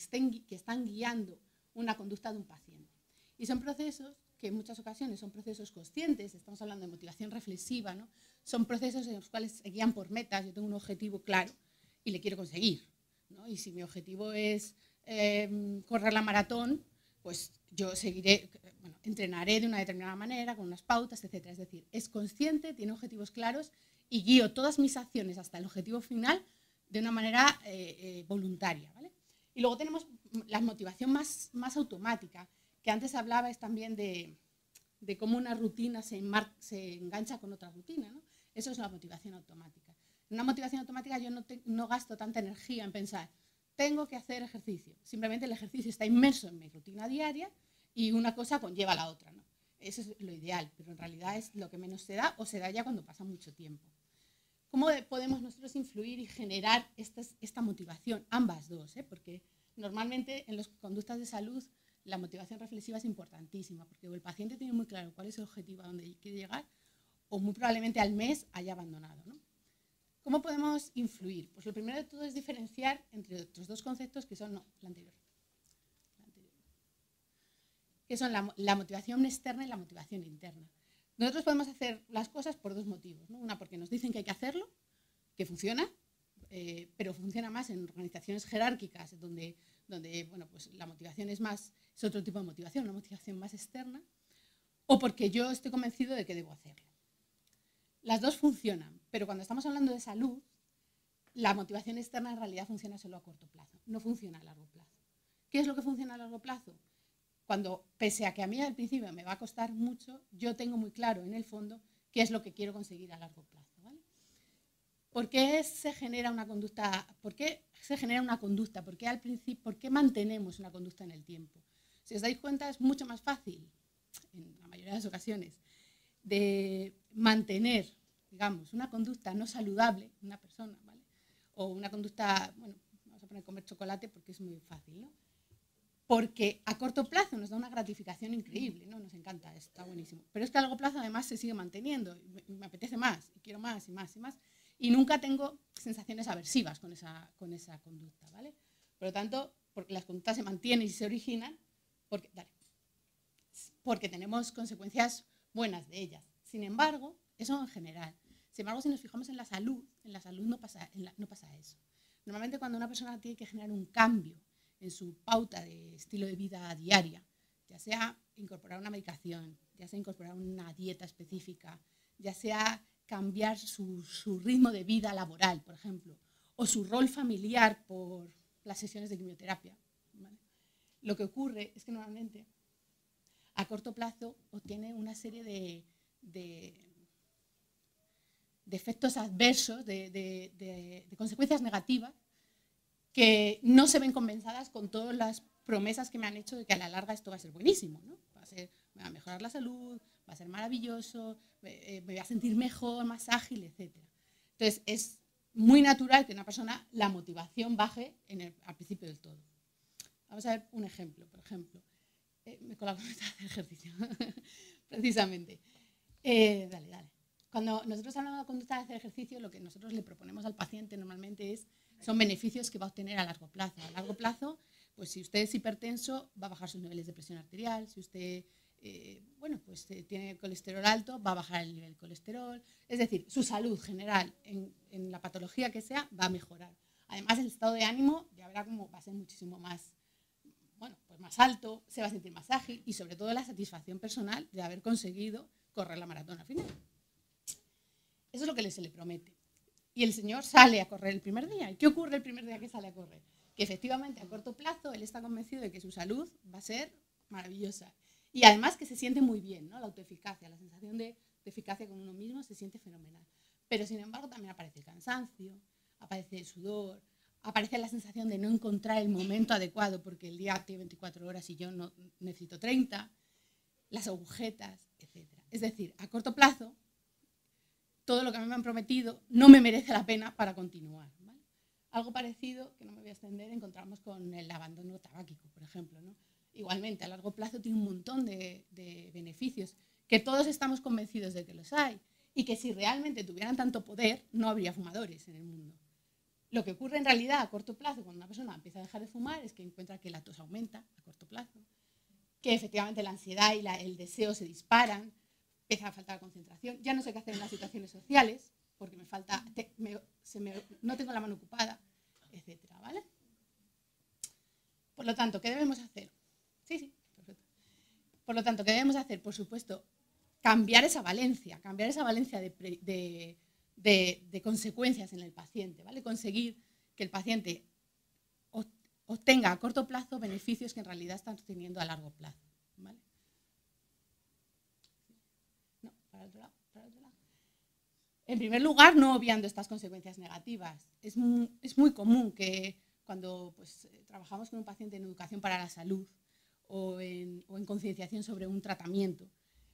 D: están guiando una conducta de un paciente. Y son procesos que en muchas ocasiones son procesos conscientes, estamos hablando de motivación reflexiva, ¿no? Son procesos en los cuales se guían por metas, yo tengo un objetivo claro y le quiero conseguir, ¿no? Y si mi objetivo es correr la maratón, pues yo seguiré, bueno, entrenaré de una determinada manera, con unas pautas, etc. Es decir, es consciente, tiene objetivos claros y guío todas mis acciones hasta el objetivo final de una manera voluntaria, ¿vale? Y luego tenemos la motivación más automática, que antes hablabais también de cómo una rutina se engancha con otra rutina, ¿no? Eso es la motivación automática. En una motivación automática yo no gasto tanta energía en pensar, tengo que hacer ejercicio. Simplemente el ejercicio está inmerso en mi rutina diaria y una cosa conlleva a la otra, ¿no? Eso es lo ideal, pero en realidad es lo que menos se da o se da ya cuando pasa mucho tiempo. ¿Cómo podemos nosotros influir y generar esta motivación? Ambas dos, porque normalmente en las conductas de salud la motivación reflexiva es importantísima, porque el paciente tiene muy claro cuál es el objetivo a donde quiere llegar o muy probablemente al mes haya abandonado, ¿no? ¿Cómo podemos influir? Pues lo primero de todo es diferenciar entre otros dos conceptos que son, que son la motivación externa y la motivación interna. Nosotros podemos hacer las cosas por dos motivos, ¿no? Una, porque nos dicen que hay que hacerlo, que funciona, pero funciona más en organizaciones jerárquicas donde bueno, pues la motivación es otro tipo de motivación, una motivación más externa, o porque yo estoy convencido de que debo hacerlo. Las dos funcionan, pero cuando estamos hablando de salud, la motivación externa en realidad funciona solo a corto plazo, no funciona a largo plazo. ¿Qué es lo que funciona a largo plazo? Cuando, pese a que a mí al principio me va a costar mucho, yo tengo muy claro en el fondo qué es lo que quiero conseguir a largo plazo, ¿vale? ¿Por qué se genera una conducta? ¿Por qué se genera una conducta? ¿Por qué mantenemos una conducta en el tiempo? Si os dais cuenta, es mucho más fácil, en la mayoría de las ocasiones, de mantener, digamos, una conducta no saludable en una persona, ¿vale? O una conducta, bueno, vamos a poner comer chocolate porque es muy fácil, ¿no? porque a corto plazo nos da una gratificación increíble, ¿no? Nos encanta, está buenísimo. Pero es que a largo plazo además se sigue manteniendo, y me apetece más, y quiero más, y más, y más, y nunca tengo sensaciones aversivas con esa conducta, ¿vale? Por lo tanto, porque las conductas se mantienen y se originan, porque tenemos consecuencias buenas de ellas. Sin embargo, eso en general. Sin embargo, si nos fijamos en la salud no pasa eso. Normalmente cuando una persona tiene que generar un cambio en su pauta de estilo de vida diaria, ya sea incorporar una medicación, ya sea incorporar una dieta específica, ya sea cambiar su ritmo de vida laboral, por ejemplo, o su rol familiar por las sesiones de quimioterapia, ¿vale? Lo que ocurre es que normalmente a corto plazo obtiene una serie de efectos adversos, de consecuencias negativas que no se ven compensadas con todas las promesas que me han hecho de que a la larga esto va a ser buenísimo, ¿no? Me va a mejorar la salud, va a ser maravilloso, me voy a sentir mejor, más ágil, etc. Entonces, es muy natural que una persona, la motivación baje al principio del todo. Vamos a ver un ejemplo, por ejemplo. Me colaboro en hacer ejercicio, precisamente. Dale. Cuando nosotros hablamos de conducta de hacer ejercicio, lo que nosotros le proponemos al paciente normalmente son beneficios que va a obtener a largo plazo. A largo plazo, pues si usted es hipertenso, va a bajar sus niveles de presión arterial. Si usted tiene colesterol alto, va a bajar el nivel de colesterol. Es decir, su salud general en la patología que sea va a mejorar. Además, el estado de ánimo ya verá cómo va a ser muchísimo más, más alto, se va a sentir más ágil y sobre todo la satisfacción personal de haber conseguido correr la maratón al final. Eso es lo que se le promete. Y el señor sale a correr el primer día. ¿Y qué ocurre el primer día que sale a correr? Que efectivamente a corto plazo él está convencido de que su salud va a ser maravillosa. Y además que se siente muy bien, ¿no? La autoeficacia, la sensación de eficacia con uno mismo se siente fenomenal. Pero sin embargo también aparece el cansancio, aparece el sudor, aparece la sensación de no encontrar el momento adecuado porque el día tiene 24 horas y yo no necesito 30, las agujetas, etc. Es decir, a corto plazo, todo lo que a mí me han prometido no me merece la pena para continuar, ¿vale? Algo parecido, que no me voy a extender, encontramos con el abandono tabáquico, por ejemplo, ¿no? Igualmente, a largo plazo tiene un montón de beneficios, que todos estamos convencidos de que los hay, y que si realmente tuvieran tanto poder, no habría fumadores en el mundo. Lo que ocurre en realidad a corto plazo, cuando una persona empieza a dejar de fumar, es que encuentra que la tos aumenta a corto plazo, que efectivamente la ansiedad y el deseo se disparan, empieza a faltar concentración, ya no sé qué hacer en las situaciones sociales, porque no tengo la mano ocupada, etcétera, ¿vale? Por lo tanto, ¿qué debemos hacer? Sí, perfecto. Por lo tanto, ¿qué debemos hacer? Por supuesto, cambiar esa valencia de consecuencias en el paciente, ¿vale? Conseguir que el paciente obtenga a corto plazo beneficios que en realidad están teniendo a largo plazo, ¿vale? No, para otro lado. En primer lugar, no obviando estas consecuencias negativas. Es muy común que cuando trabajamos con un paciente en educación para la salud o en concienciación sobre un tratamiento,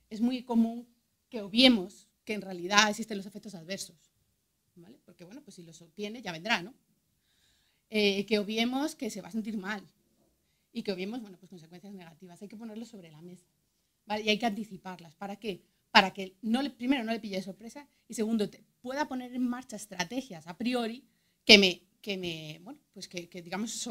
D: es muy común que obviemos que en realidad existen los efectos adversos, ¿vale? Porque bueno, pues si los obtiene ya vendrá, ¿no? Que obviemos que se va a sentir mal y que obviemos, bueno, pues consecuencias negativas. Hay que ponerlo sobre la mesa, ¿vale? Y hay que anticiparlas. ¿Para qué? Para que primero no le pille de sorpresa y segundo, pueda poner en marcha estrategias a priori que digamos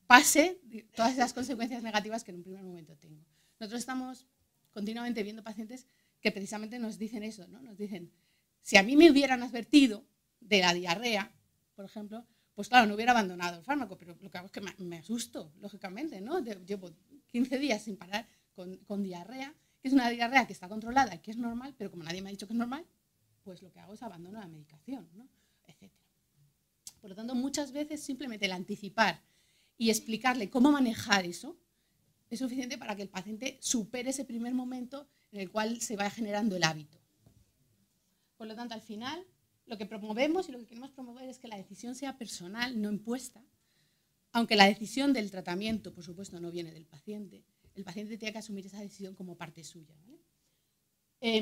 D: pase todas esas consecuencias negativas que en un primer momento tengo. Nosotros estamos continuamente viendo pacientes que precisamente nos dicen eso, ¿no? Nos dicen, si a mí me hubieran advertido de la diarrea, por ejemplo, pues claro, no hubiera abandonado el fármaco, pero lo que hago es que me asusto, lógicamente, ¿no? Llevo 15 días sin parar con diarrea, que es una diarrea que está controlada y que es normal, pero como nadie me ha dicho que es normal, pues lo que hago es abandono la medicación, ¿no? Etcétera. Por lo tanto, muchas veces simplemente el anticipar y explicarle cómo manejar eso es suficiente para que el paciente supere ese primer momento en el cual se va generando el hábito. Por lo tanto, al final, lo que promovemos y lo que queremos promover es que la decisión sea personal, no impuesta, aunque la decisión del tratamiento, por supuesto, no viene del paciente. El paciente tiene que asumir esa decisión como parte suya, ¿vale?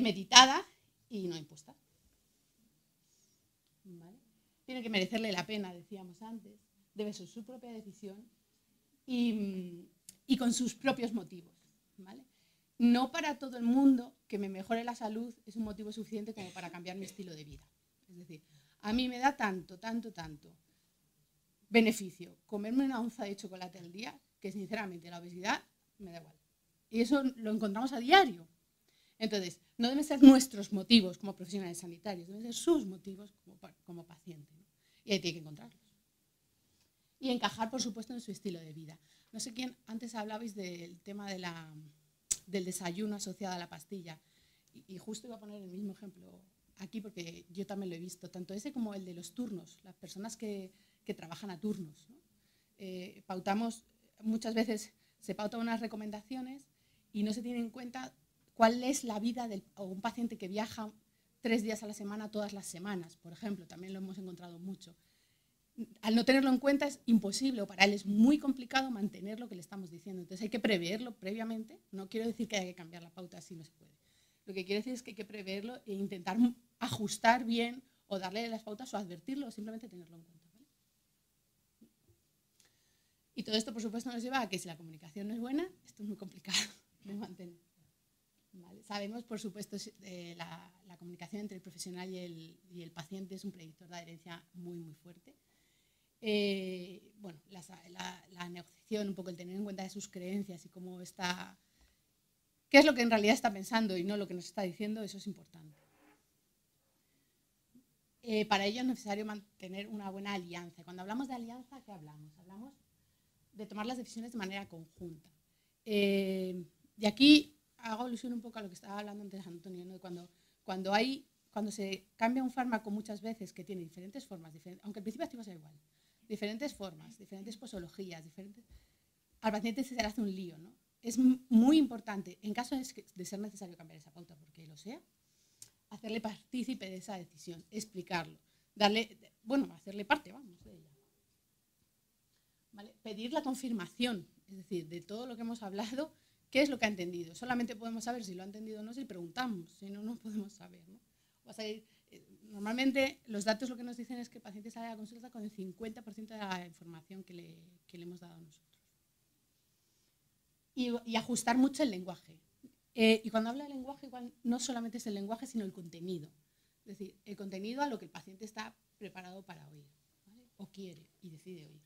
D: Meditada y no impuesta, ¿vale? Tiene que merecerle la pena, decíamos antes, debe ser su propia decisión y con sus propios motivos, ¿vale? No para todo el mundo que me mejore la salud es un motivo suficiente como para cambiar mi estilo de vida. Es decir, a mí me da tanto beneficio comerme una onza de chocolate al día que sinceramente la obesidad me da igual. Y eso lo encontramos a diario. Entonces, no deben ser nuestros motivos como profesionales sanitarios, deben ser sus motivos como paciente, ¿no? Y ahí tiene que encontrarlos. Y encajar, por supuesto, en su estilo de vida. No sé quién, antes hablabais del tema del desayuno asociado a la pastilla. Y justo iba a poner el mismo ejemplo aquí porque yo también lo he visto, tanto ese como el de los turnos, las personas que trabajan a turnos, ¿no? Pautamos, muchas veces se pautan unas recomendaciones y no se tiene en cuenta cuál es la vida de un paciente que viaja 3 días a la semana todas las semanas, por ejemplo, también lo hemos encontrado mucho. Al no tenerlo en cuenta es imposible, o para él es muy complicado mantener lo que le estamos diciendo. Entonces hay que preverlo previamente. No quiero decir que haya que cambiar la pauta, así no se puede. Lo que quiero decir es que hay que preverlo e intentar ajustar bien o darle las pautas o advertirlo o simplemente tenerlo en cuenta, ¿vale? Y todo esto, por supuesto, nos lleva a que si la comunicación no es buena, esto es muy complicado de mantener, ¿vale? Sabemos, por supuesto, la comunicación entre el profesional y el paciente es un predictor de adherencia muy, muy fuerte. Bueno, la negociación, un poco el tener en cuenta de sus creencias y cómo está, qué es lo que en realidad está pensando y no lo que nos está diciendo, eso es importante. Para ello es necesario mantener una buena alianza. Cuando hablamos de alianza, ¿qué hablamos? Hablamos de tomar las decisiones de manera conjunta. Y aquí hago alusión un poco a lo que estaba hablando antes Antonio, ¿no? Cuando se cambia un fármaco muchas veces que tiene diferentes formas, aunque el principio activo sea igual, diferentes formas, diferentes posologías, al paciente se le hace un lío, ¿no? Es muy importante, en caso de ser necesario cambiar esa pauta, porque lo sea, hacerle partícipe de esa decisión, explicarlo, hacerle parte, vamos, de ella. ¿Vale? Pedir la confirmación, es decir, de todo lo que hemos hablado, ¿qué es lo que ha entendido? Solamente podemos saber si lo ha entendido o no si preguntamos, si no, no podemos saber, ¿no? Normalmente los datos lo que nos dicen es que el paciente sale a la consulta con el 50% de la información que le hemos dado nosotros. Y ajustar mucho el lenguaje. Y cuando habla de lenguaje, igual no solamente es el lenguaje, sino el contenido. Es decir, el contenido a lo que el paciente está preparado para oír, ¿vale? O quiere y decide oír.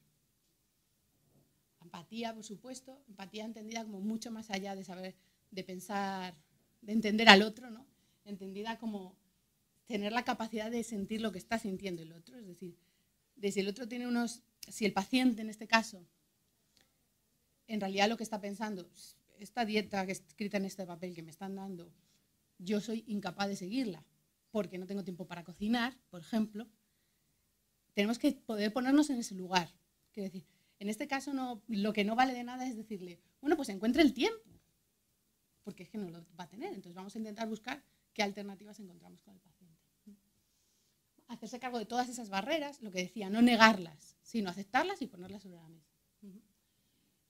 D: Empatía, por supuesto, empatía entendida como mucho más allá de saber, de pensar, de entender al otro, ¿no? Entendida como tener la capacidad de sentir lo que está sintiendo el otro. Es decir, de si el otro tiene si el paciente en este caso, en realidad lo que está pensando, esta dieta que está escrita en este papel que me están dando, yo soy incapaz de seguirla porque no tengo tiempo para cocinar, por ejemplo, tenemos que poder ponernos en ese lugar. Quiero decir, en este caso lo que no vale de nada es decirle, bueno, pues encuentre el tiempo, porque es que no lo va a tener. Entonces vamos a intentar buscar qué alternativas encontramos con el paciente. Hacerse cargo de todas esas barreras, lo que decía, no negarlas, sino aceptarlas y ponerlas sobre la mesa.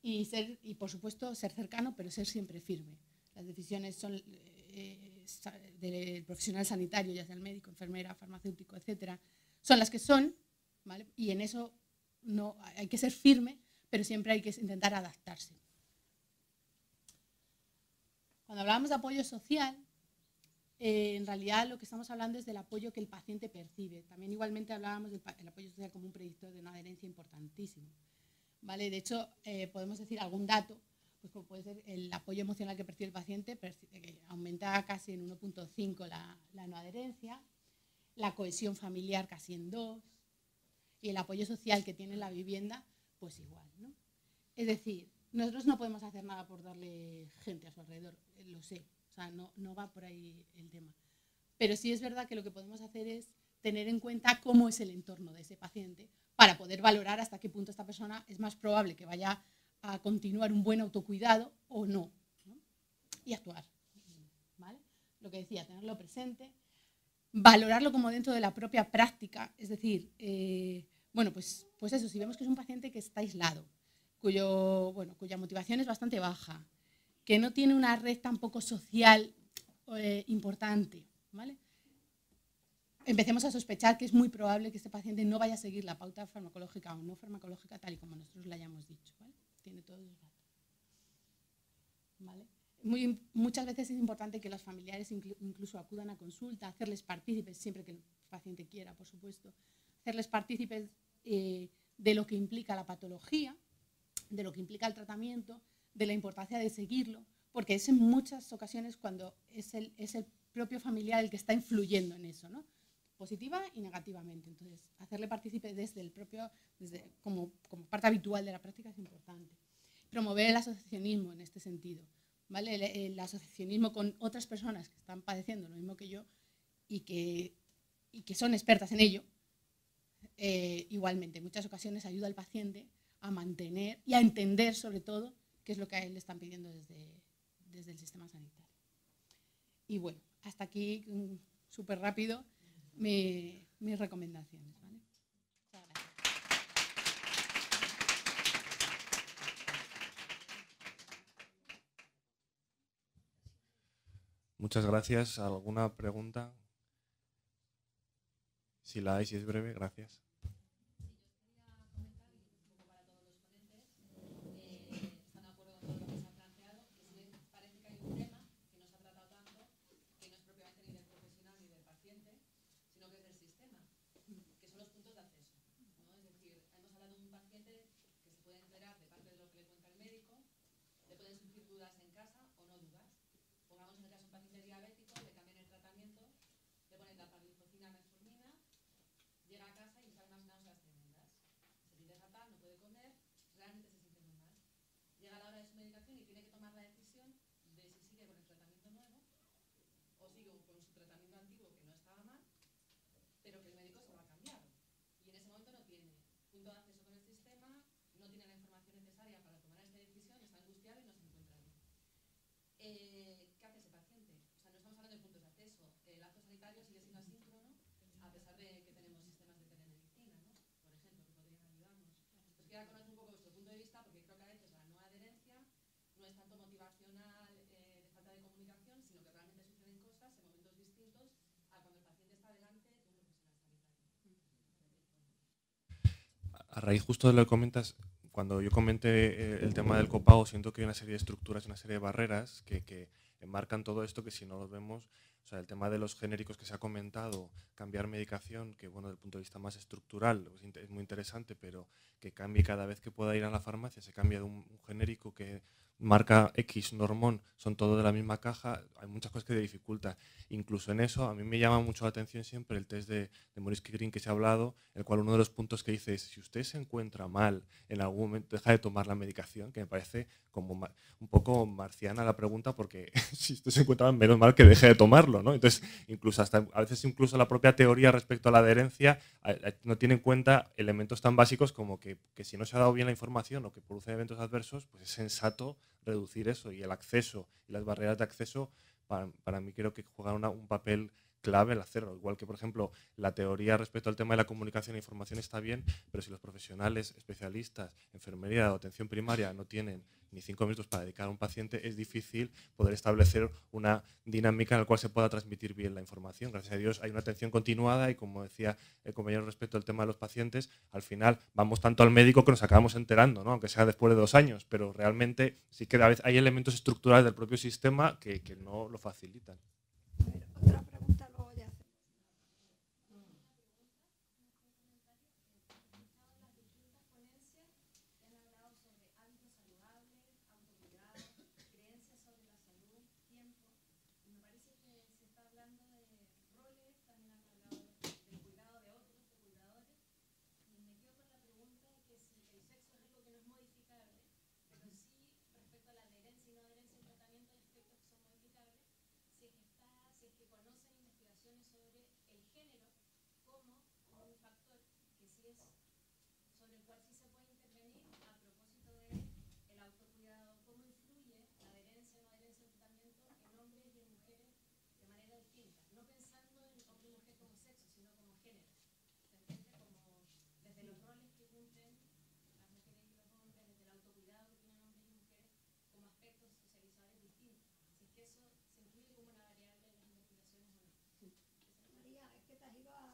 D: Y por supuesto, ser cercano, pero ser siempre firme. Las decisiones son del profesional sanitario, ya sea el médico, enfermera, farmacéutico, etcétera, son las que son, ¿vale? Y en eso no, hay que ser firme, pero siempre hay que intentar adaptarse. Cuando hablamos de apoyo social, en realidad lo que estamos hablando es del apoyo que el paciente percibe. También igualmente hablábamos del apoyo social como un predictor de una adherencia importantísimo, ¿vale? De hecho, podemos decir algún dato, pues como puede ser el apoyo emocional que percibe el paciente, aumenta casi en 1.5 la no adherencia, la cohesión familiar casi en 2, y el apoyo social que tiene la vivienda, pues igual, ¿no? Es decir, nosotros no podemos hacer nada por darle gente a su alrededor, lo sé, o sea, no va por ahí el tema. Pero sí es verdad que lo que podemos hacer es tener en cuenta cómo es el entorno de ese paciente para poder valorar hasta qué punto esta persona es más probable que vaya a continuar un buen autocuidado o no, ¿no? Y actuar, ¿vale? Lo que decía, tenerlo presente, valorarlo como dentro de la propia práctica, es decir, bueno, pues eso, si vemos que es un paciente que está aislado, cuya motivación es bastante baja, que no tiene una red tampoco social importante, ¿vale? Empecemos a sospechar que es muy probable que este paciente no vaya a seguir la pauta farmacológica o no farmacológica tal y como nosotros le hayamos dicho, ¿vale? tiene todos los datos. ¿Vale? Muchas veces es importante que los familiares incluso acudan a consulta, hacerles partícipes, siempre que el paciente quiera, por supuesto, hacerles partícipes de lo que implica la patología, de lo que implica el tratamiento, de la importancia de seguirlo, porque es en muchas ocasiones cuando es el propio familiar el que está influyendo en eso, ¿no? Positiva y negativamente. Entonces, hacerle partícipe como parte habitual de la práctica es importante. Promover el asociacionismo en este sentido, ¿vale? El asociacionismo con otras personas que están padeciendo lo mismo que yo y que son expertas en ello, igualmente, en muchas ocasiones ayuda al paciente a mantener y a entender, sobre todo, qué es lo que a él le están pidiendo desde el sistema sanitario. Y bueno, hasta aquí, súper rápido, mis recomendaciones. ¿Vale? Muchas gracias.
B: Muchas gracias. ¿Alguna pregunta? Si la hay, si es breve, gracias. A raíz justo de lo que comentas, cuando yo comenté el tema del copago, siento que hay una serie de estructuras, una serie de barreras que enmarcan todo esto, que si no lo vemos, o sea, el tema de los genéricos que se ha comentado, cambiar medicación, que bueno, desde el punto de vista más estructural es muy interesante, pero que cambie cada vez que pueda ir a la farmacia, se cambia de un genérico que marca X normón, son todos de la misma caja, hay muchas cosas que dificultan. Incluso en eso, a mí me llama mucho la atención siempre el test de Maurice Green que se ha hablado, el cual uno de los puntos que dice es, si usted se encuentra mal en algún momento, deja de tomar la medicación, que me parece como un poco marciana la pregunta, porque si usted se encuentra mal, menos mal que deje de tomarlo, ¿no? Entonces, incluso a veces incluso la propia teoría respecto a la adherencia no tiene en cuenta elementos tan básicos como que si no se ha dado bien la información o que produce eventos adversos, pues es sensato reducir eso, y el acceso y las barreras de acceso para mí creo que juegan un papel clave el hacerlo. Igual que, por ejemplo, la teoría respecto al tema de la comunicación e información está bien, pero si los profesionales, especialistas, enfermería o atención primaria no tienen ni 5 minutos para dedicar a un paciente, es difícil poder establecer una dinámica en la cual se pueda transmitir bien la información. Gracias a Dios hay una atención continuada y, como decía el compañero respecto al tema de los pacientes, al final vamos tanto al médico que nos acabamos enterando, ¿no? Aunque sea después de 2 años, pero realmente sí que a veces hay elementos estructurales del propio sistema que no lo facilitan.
A: Otra pregunta luego ya hacemos.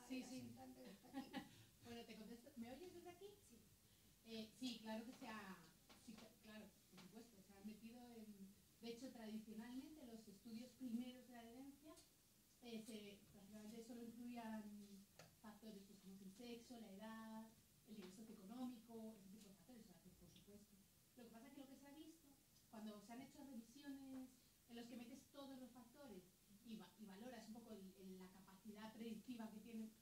D: Sí, sí. Bueno, te contesto. ¿Me oyes desde aquí? Sí. Sí, claro que tradicionalmente los estudios primeros de la herencia prácticamente solo incluían factores pues, como el sexo, la edad, el nivel socioeconómico, ese tipo de factores, por supuesto. Lo que pasa es que lo que se ha visto, cuando se han hecho revisiones en los que metes todos los factores y valoras un poco la capacidad predictiva que tienen,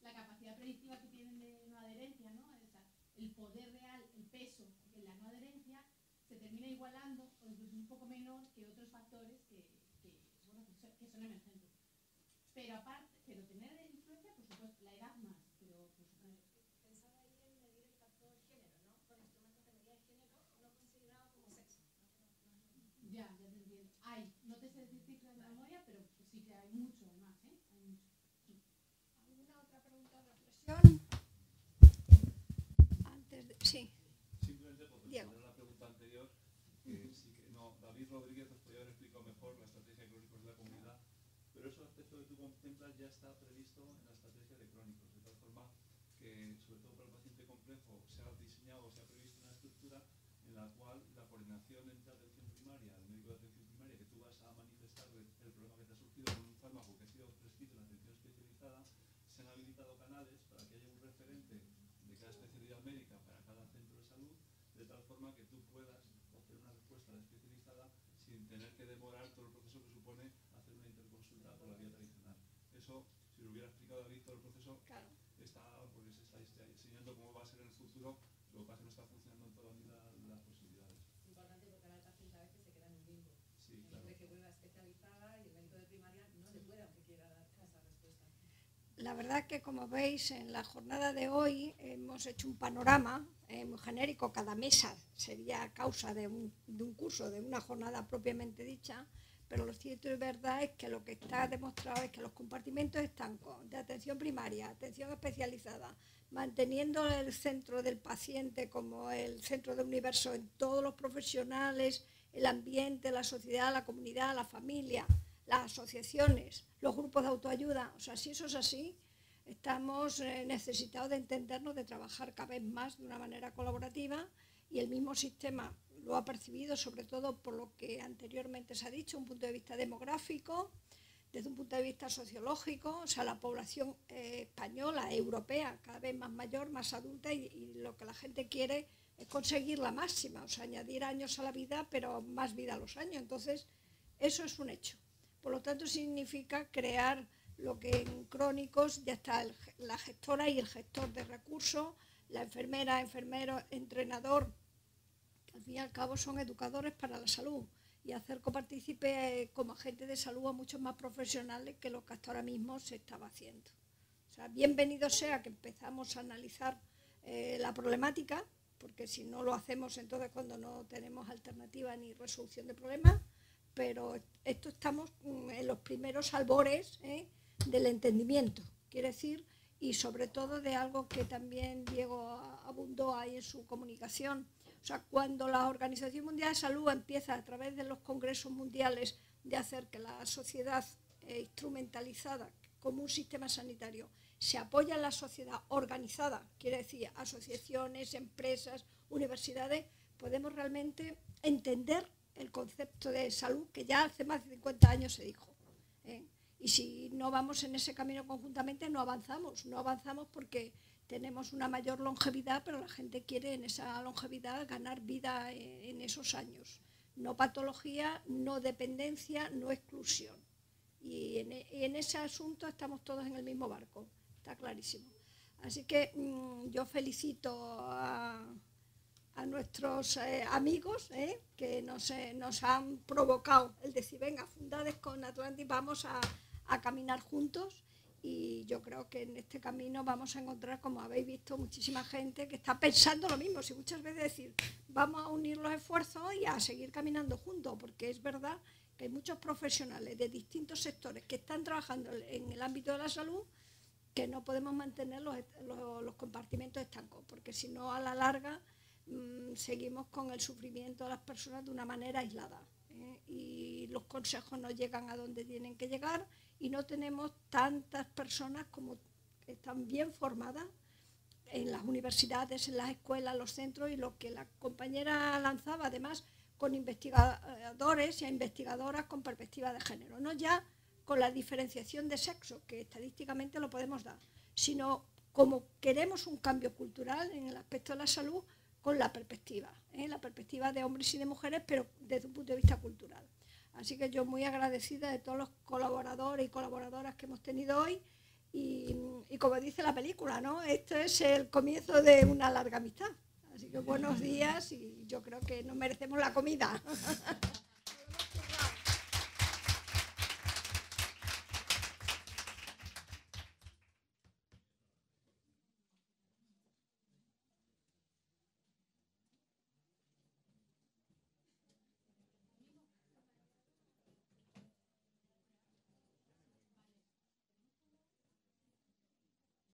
D: la capacidad predictiva que tienen de no adherencia, ¿no? O sea, el poder real, el peso de la no adherencia se termina igualando o incluso un poco menor que otros factores que son emergentes. Pero aparte, tener influencia, por supuesto, la edad más, pero por supuesto.
A: Pensaba ahí en medir el factor género, ¿no? Con instrumentos de medida de género no considerado como sexo.
D: Ya te entiendo. No te sé decir cifras de memoria, pero sí que hay mucho más, ¿eh? Hay mucho. Sí.
A: ¿Alguna otra pregunta o reflexión? Sí.
C: Simplemente por responder a la pregunta anterior, David Rodríguez os podría haber explicado mejor la estrategia de crónicos de la comunidad, pero eso aspecto que tú contemplas ya está previsto en la estrategia de crónicos, de tal forma que, sobre todo para el paciente complejo, se ha diseñado, se ha previsto una estructura en la cual la coordinación entre atención primaria, el médico de atención primaria, que tú vas a manifestarle el problema que te ha surgido con un fármaco que ha sido prescrito en atención especializada, se han habilitado canales para que haya un referente de cada especialidad médica para cada centro de salud, de tal forma que tú puedas obtener una respuesta especializada sin tener que demorar todo el proceso que supone hacer una interconsulta por la vía tradicional. Eso, si lo hubiera explicado David, todo el proceso
A: Claro.
C: está, porque se está enseñando cómo va a ser en el futuro, lo que pasa es que no está funcionando en todas las posibilidades.
E: Importante porque ahora el paciente a veces se queda en un limbo.
C: Sí, claro.
E: Entre que vuelva especializada y el médico de primaria no le puede, aunque quiera dar esa respuesta.
A: La verdad que, como veis, en la jornada de hoy hemos hecho un panorama muy genérico. Cada mesa sería causa de un curso, de una jornada propiamente dicha, pero lo cierto y verdad es que lo que está demostrado es que los compartimentos estancos de atención primaria, atención especializada, manteniendo el centro del paciente como el centro del universo en todos los profesionales, el ambiente, la sociedad, la comunidad, la familia, las asociaciones, los grupos de autoayuda. O sea, si eso es así, estamos necesitados de entendernos, de trabajar cada vez más de una manera colaborativa, y el mismo sistema lo ha percibido, sobre todo por lo que anteriormente se ha dicho, un punto de vista demográfico, desde un punto de vista sociológico. O sea, la población española, europea, cada vez más mayor, más adulta, y lo que la gente quiere es conseguir la máxima, o sea, añadir años a la vida, pero más vida a los años. Entonces, eso es un hecho. Por lo tanto, significa crear lo que en crónicos ya está la gestora y el gestor de recursos, la enfermera, enfermero, entrenador, que al fin y al cabo son educadores para la salud, y hacer copartícipe como agente de salud a muchos más profesionales que lo que hasta ahora mismo se estaba haciendo. O sea, bienvenido sea que empezamos a analizar la problemática, porque si no lo hacemos, entonces cuando no tenemos alternativa ni resolución de problemas, pero esto estamos en los primeros albores del entendimiento, quiere decir, y sobre todo de algo que también Diego abundó ahí en su comunicación. O sea, cuando la Organización Mundial de Salud empieza a través de los congresos mundiales de hacer que la sociedad instrumentalizada como un sistema sanitario se apoya en la sociedad organizada, quiere decir asociaciones, empresas, universidades, podemos realmente entender el concepto de salud que ya hace más de 50 años se dijo. Y si no vamos en ese camino conjuntamente, no avanzamos porque tenemos una mayor longevidad, pero la gente quiere en esa longevidad ganar vida en esos años. No patología, no dependencia, no exclusión. Y en ese asunto estamos todos en el mismo barco, está clarísimo. Así que yo felicito a nuestros amigos que nos han provocado el decir, venga, Fundades con Atlantis, vamos a caminar juntos, y yo creo que en este camino vamos a encontrar, como habéis visto, muchísima gente que está pensando lo mismo. Si muchas veces decir, vamos a unir los esfuerzos y a seguir caminando juntos, porque es verdad que hay muchos profesionales de distintos sectores que están trabajando en el ámbito de la salud, que no podemos mantener los compartimentos estancos, porque si no, a la larga seguimos con el sufrimiento de las personas de una manera aislada, y los consejos no llegan a donde tienen que llegar, y no tenemos tantas personas como están bien formadas en las universidades, en las escuelas, en los centros, y lo que la compañera lanzaba además con investigadores y a investigadoras con perspectiva de género, no ya con la diferenciación de sexo, que estadísticamente lo podemos dar, sino como queremos un cambio cultural en el aspecto de la salud con la perspectiva de hombres y de mujeres, pero desde un punto de vista cultural. Así que yo muy agradecida de todos los colaboradores y colaboradoras que hemos tenido hoy y como dice la película, ¿no? Esto es el comienzo de una larga amistad. Así que buenos días y yo creo que nos merecemos la comida.